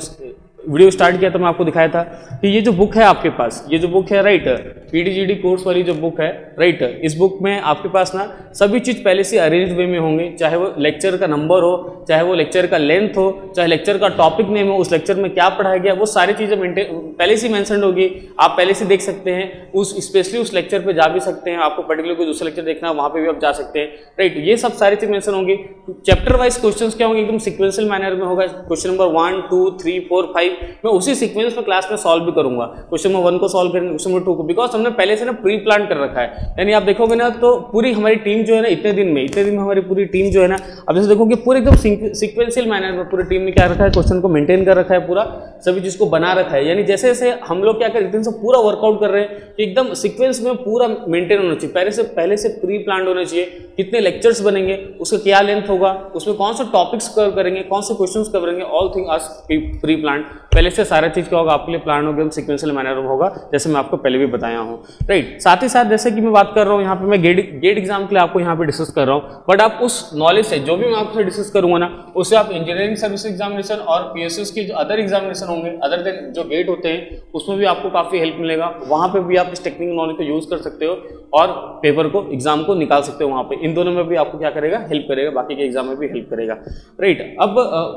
वीडियो स्टार्ट किया तो मैं आपको दिखाया था कि ये जो बुक है आपके पास, ये जो बुक है, राइट, पीडीजीडी कोर्स वाली जो बुक है, राइट, इस बुक में आपके पास ना सभी चीज पहले से अरेंज वे में होंगे, चाहे वो लेक्चर का नंबर हो, चाहे वो लेक्चर का लेंथ हो, चाहे लेक्चर का टॉपिक नेम हो, उस लेक्चर में क्या पढ़ाया गया, वो सारी चीजें पहले से मेंशन होगी, आप पहले से देख सकते हैं, उस स्पेशली उस लेक्चर पे जा भी सकते हैं, आपको पर्टिकुलर कोई दूसरा लेक्चर देखना है वहां पे भी आप जा सकते हैं, राइट। ये सब सारी चीज मेंशन होंगी। चैप्टर वाइज क्वेश्चंस क्या होंगे, एकदम सीक्वेंशियल मैनर में होगा, क्वेश्चन नंबर 1 2 3 4 5 मैं उसी सीक्वेंस में क्लास में सॉल्व भी करूंगा। क्वेश्चन नंबर 1 को सॉल्व करेंगे, क्वेश्चन नंबर 2 को, बिकॉज हमने पहले से ना प्री प्लान कर रखा है। यानी आप देखोगे ना तो पूरी हमारी टीम जो है ना इतने दिन में हमारी पूरी टीम जो है ना, अब जैसे देखोगे पूरे एकदम सीक्वेंशियल मैनर में पूरी टीम ने क्या रखा है, क्वेश्चन को मेंटेन कर रखा है, पूरा सभी चीज को बना रखा है। यानी जैसे जैसे हम लोग क्या करते हैं पूरा वर्कआउट कर रहे हैं कि एकदम सीक्वेंस में पूरा मेंटेन होना चाहिए, पहले से प्री प्लान होना चाहिए, कितने लेक्चर्स बनेंगे, उसका क्या लेंथ होगा, उसमें कौन सा टॉपिक्स कवर करेंगे, कौन से क्वेश्चंस कवर करेंगे, all thing are pre plan. पहले से सारा चीज क्या होगा आपके लिए प्लान होगा, सीक्वेंशियल मैनर में होगा, जैसे मैं आपको पहले भी बताया हूँ, राइट। साथ ही साथ जैसे कि मैं बात कर रहा हूँ यहाँ पे, मैं गेट एग्जाम के लिए आपको यहाँ पे डिस्कस कर रहा हूँ, बट आप उस नॉलेज से जो भी मैं आपसे डिस्कस करूंगा ना, उससे आप इंजीनियरिंग सर्विस एग्जामिनेशन और पीएसयूज की जो अदर एग्जामिनेशन होंगे, अदर देन जो गेट होते हैं, उसमें भी आपको काफी हेल्प मिलेगा। वहां पे भी आप इस टेक्निकल नॉलेज को यूज कर सकते हो और पेपर को, एग्जाम को निकाल सकते हो वहां पे। इन दोनों में भी आपको क्या करेगा, हेल्प करेगा, बाकी के एग्जाम में भी हेल्प करेगा, राइट। अब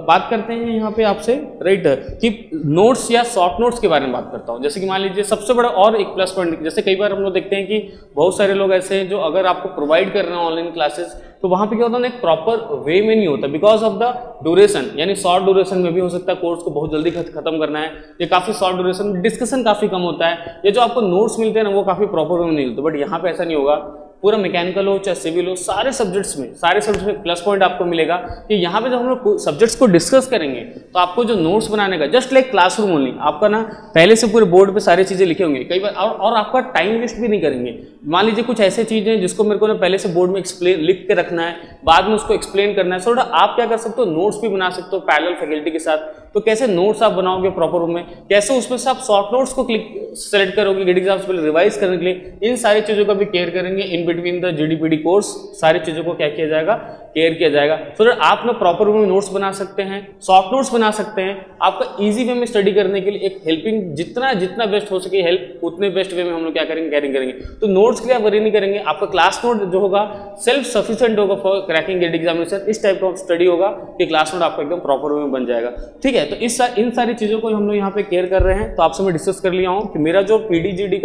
बात करते हैं यहाँ पे आपसे, राइट, कि नोट्स या शॉर्ट नोट्स के बारे में बात करता हूँ। जैसे कि मान लीजिए सबसे बड़ा और एक प्लस पॉइंट, जैसे कई बार हम लोग देखते हैं कि बहुत सारे लोग ऐसे हैं जो अगर आपको प्रोवाइड कर रहे हैं ऑनलाइन क्लासेस, तो वहां पे क्या होता है ना, एक प्रॉपर वे में नहीं होता, बिकॉज ऑफ द ड्यूरेशन। यानी शॉर्ट ड्यूरेशन में भी हो सकता है कोर्स को बहुत जल्दी खत्म करना है, ये काफी शॉर्ट ड्यूरेशन, डिस्कशन काफी कम होता है, ये जो आपको नोट्स मिलते हैं ना वो काफी प्रॉपर वे में नहीं मिलते। बट यहाँ पे ऐसा नहीं होगा, पूरा मैकेनिकल हो चाहे सिविल हो, सारे सब्जेक्ट्स में प्लस पॉइंट आपको मिलेगा कि यहाँ पे जब हम लोग सब्जेक्ट्स को डिस्कस करेंगे तो आपको जो नोट्स बनाने का जस्ट लाइक क्लासरूम ओनली, आपका ना पहले से पूरे बोर्ड पे सारी चीजें लिखे होंगे कई बार, और आपका टाइम वेस्ट भी नहीं करेंगे। मान लीजिए कुछ ऐसी चीजें जिसको मेरे को ना पहले से बोर्ड में एक्सप्लेन लिख के रखना है, बाद में उसको एक्सप्लेन करना है, थोड़ा आप क्या कर सकते हो, नोट्स भी बना सकते हो पैरेलल फैकल्टी के साथ। तो कैसे नोट्स आप बनाओगे प्रॉपर वे में, कैसे उसमें से आप शॉर्ट नोट्स को सेलेक्ट करोगे गेट एग्जाम्स के लिए रिवाइज करने के लिए, इन सारी चीजों का भी केयर करेंगे। इन बिटवीन द जीडीपीडी कोर्स सारी चीजों को क्या किया जाएगा, केयर किया जाएगा, सो दैट आप ना प्रॉपर वे में नोट्स बना सकते हैं, शॉर्ट नोट्स बना सकते हैं। आपका इजी वे में स्टडी करने के लिए एक हेल्पिंग जितना बेस्ट हो सके हेल्प, उतने बेस्ट वे में हम लोग क्या करेंगे, कैरिंग करेंगे। तो नोट्स के लिए आप वरी नहीं करेंगे, आपका क्लास नोट जो होगा सेल्फ सफिशिएंट होगा फॉर क्रैकिंग गेट एग्जामिनेशन। इस टाइप का स्टडी होगा कि क्लास नोट आपका एकदम प्रॉपर वे में बन जाएगा। ठीक है, तो इन सारी चीजों को हम लोग यहाँ पे केयर कर रहे हैं। तो आपसे मैं डिस्कस कर लिया हूँ कि मेरा जो पीडीजीडी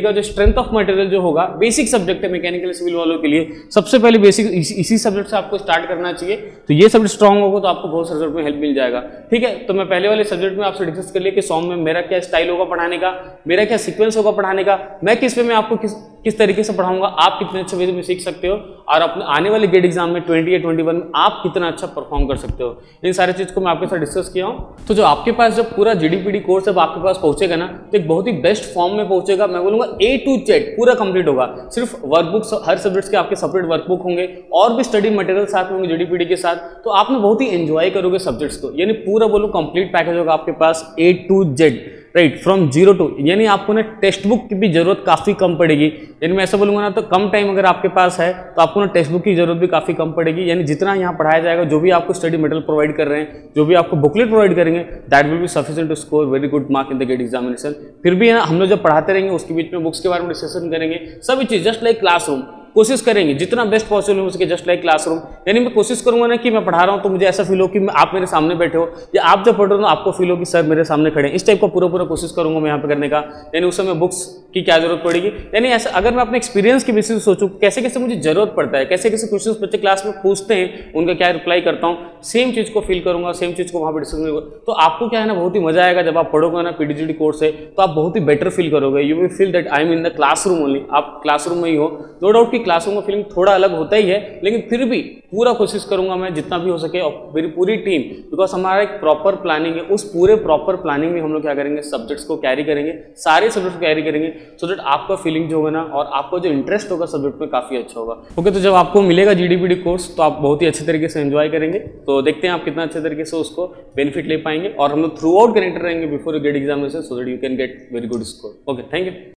का जो स्ट्रेंथ ऑफ मटेरियल जो होगा, बेसिक सब्जेक्ट है मैकेनिकल सिविल वालों के लिए, सबसे पहले बेसिक इसी सब्जेक्ट से आपको स्टार्ट करना चाहिए। तो ये सब्जेक्ट स्ट्रांग होगा तो आपको बहुत सब्जेक्ट में हेल्प मिल जाएगा। ठीक है, तो मैं पहले वाले सब्जेक्ट में आपसे डिस्कस कर लिया कि सॉन्ग में मेरा क्या स्टाइल होगा पढ़ाने का, मेरा क्या सीक्वेंस होगा पढ़ाने का, मैं किस वे में आपको किस तरीके से पढ़ाऊंगा, आप कितने अच्छे वे में सीख सकते हो, और अपने आने वाले गेट एग्जाम में 20 या 21 में आप कितना अच्छा परफॉर्म कर सकते हो। इन सारी चीज को मैं आपके साथ डिस्कस किया हूँ। तो जो आपके पास जब पूरा जीडीपीडी कोर्स जब आपके पास पहुंचेगा ना, तो एक बहुत ही बेस्ट फॉर्म में पहुंचेगा। मैं बोलूंगा A to Z पूरा कंप्लीट होगा। सिर्फ वर्कबुक्स, हर सब्जेक्ट के आपके सेपरेट वर्कबुक होंगे और भी स्टडी मटेरियल साथ में होंगे जीडीपीडी के साथ। तो आप ना बहुत ही एंजॉय करोगे सब्जेक्ट्स को, यानी पूरा बोलो कंप्लीट पैकेज होगा आपके पास A to Z, right, from 0 to, यानी आपको ना टेक्स्ट बुक की भी जरूरत काफी कम पड़ेगी। यानी मैं ऐसा बोलूंगा ना, तो कम टाइम अगर आपके पास है तो आपको ना टेक्स्ट बुक की जरूरत भी काफी कम पड़ेगी। यानी जितना यहाँ पढ़ाया जाएगा, जो भी आपको स्टडी मटेरियल प्रोवाइड कर रहे हैं, जो भी आपको बुकलेट प्रोवाइड करेंगे, that will be sufficient to score very good mark in the GATE examination. फिर भी ना हम लोग जब पढ़ाते रहेंगे उसके बीच में बुक्स के बारे में डिस्कशन करेंगे, सभी चीज जस्ट लाइक क्लासरूम कोशिश करेंगे जितना बेस्ट पॉसिबल हो सके, जस्ट लाइक क्लासरूम। यानी मैं कोशिश करूंगा ना कि मैं पढ़ा रहा हूं तो मुझे ऐसा फील हो कि आप मेरे सामने बैठे हो, या आप जब पढ़ रहे हो आपको फील हो कि सर मेरे सामने खड़े हैं। इस टाइप का पूरा कोशिश करूंगा मैं यहाँ पे करने का। यानी उस समय बुक्स की क्या जरूरत पड़ेगी, यानी ऐसा अगर मैं अपने एक्सपीरियंस की बेसिस सोचूं कैसे कैसे मुझे जरूरत पड़ता है, कैसे कैसे क्वेश्चन बच्चे क्लास में पूछते हैं, उनका क्या रिप्लाई करता हूँ, सेम चीज को फील करूंगा, सेम चीज को वहां पर डिस्कस करूंगा। तो आपको क्या है ना, बहुत ही मजा आएगा जब आप पढ़ोगे ना पीडीजीडी कोर्स है, तो आप बहुत ही बेटर फील करोगे। You will feel that I am in the classroom only. आप क्लासरूम में ही हो, नो डाउट कि क्लासरूम का फीलिंग थोड़ा अलग होता ही है, लेकिन फिर भी पूरा कोशिश करूंगा मैं जितना भी हो सके, और मेरी पूरी टीम, बिकॉज हमारा एक प्रॉपर प्लानिंग है, उस पूरे प्रॉपर प्लानिंग में हम लोग क्या करेंगे, सब्जेक्ट्स को कैरी करेंगे, सारे सब्जेक्ट को कैरी करेंगे, सो दैट आपका फीलिंग जो होगा ना, और आपको जो इंटरेस्ट होगा सब्जेक्ट में काफी अच्छा होगा। ओके, तो जब आपको मिलेगा जीडीपीडी कोर्स तो आप बहुत ही अच्छे तरीके से एंजॉय करेंगे। तो देखते हैं आप कितना अच्छे तरीके से उसको बेनिफिट ले पाएंगे, और हम लोग थ्रू आउट कनेक्टेड रहेंगे before you get examination, so that you can get very good score. Okay, thank you.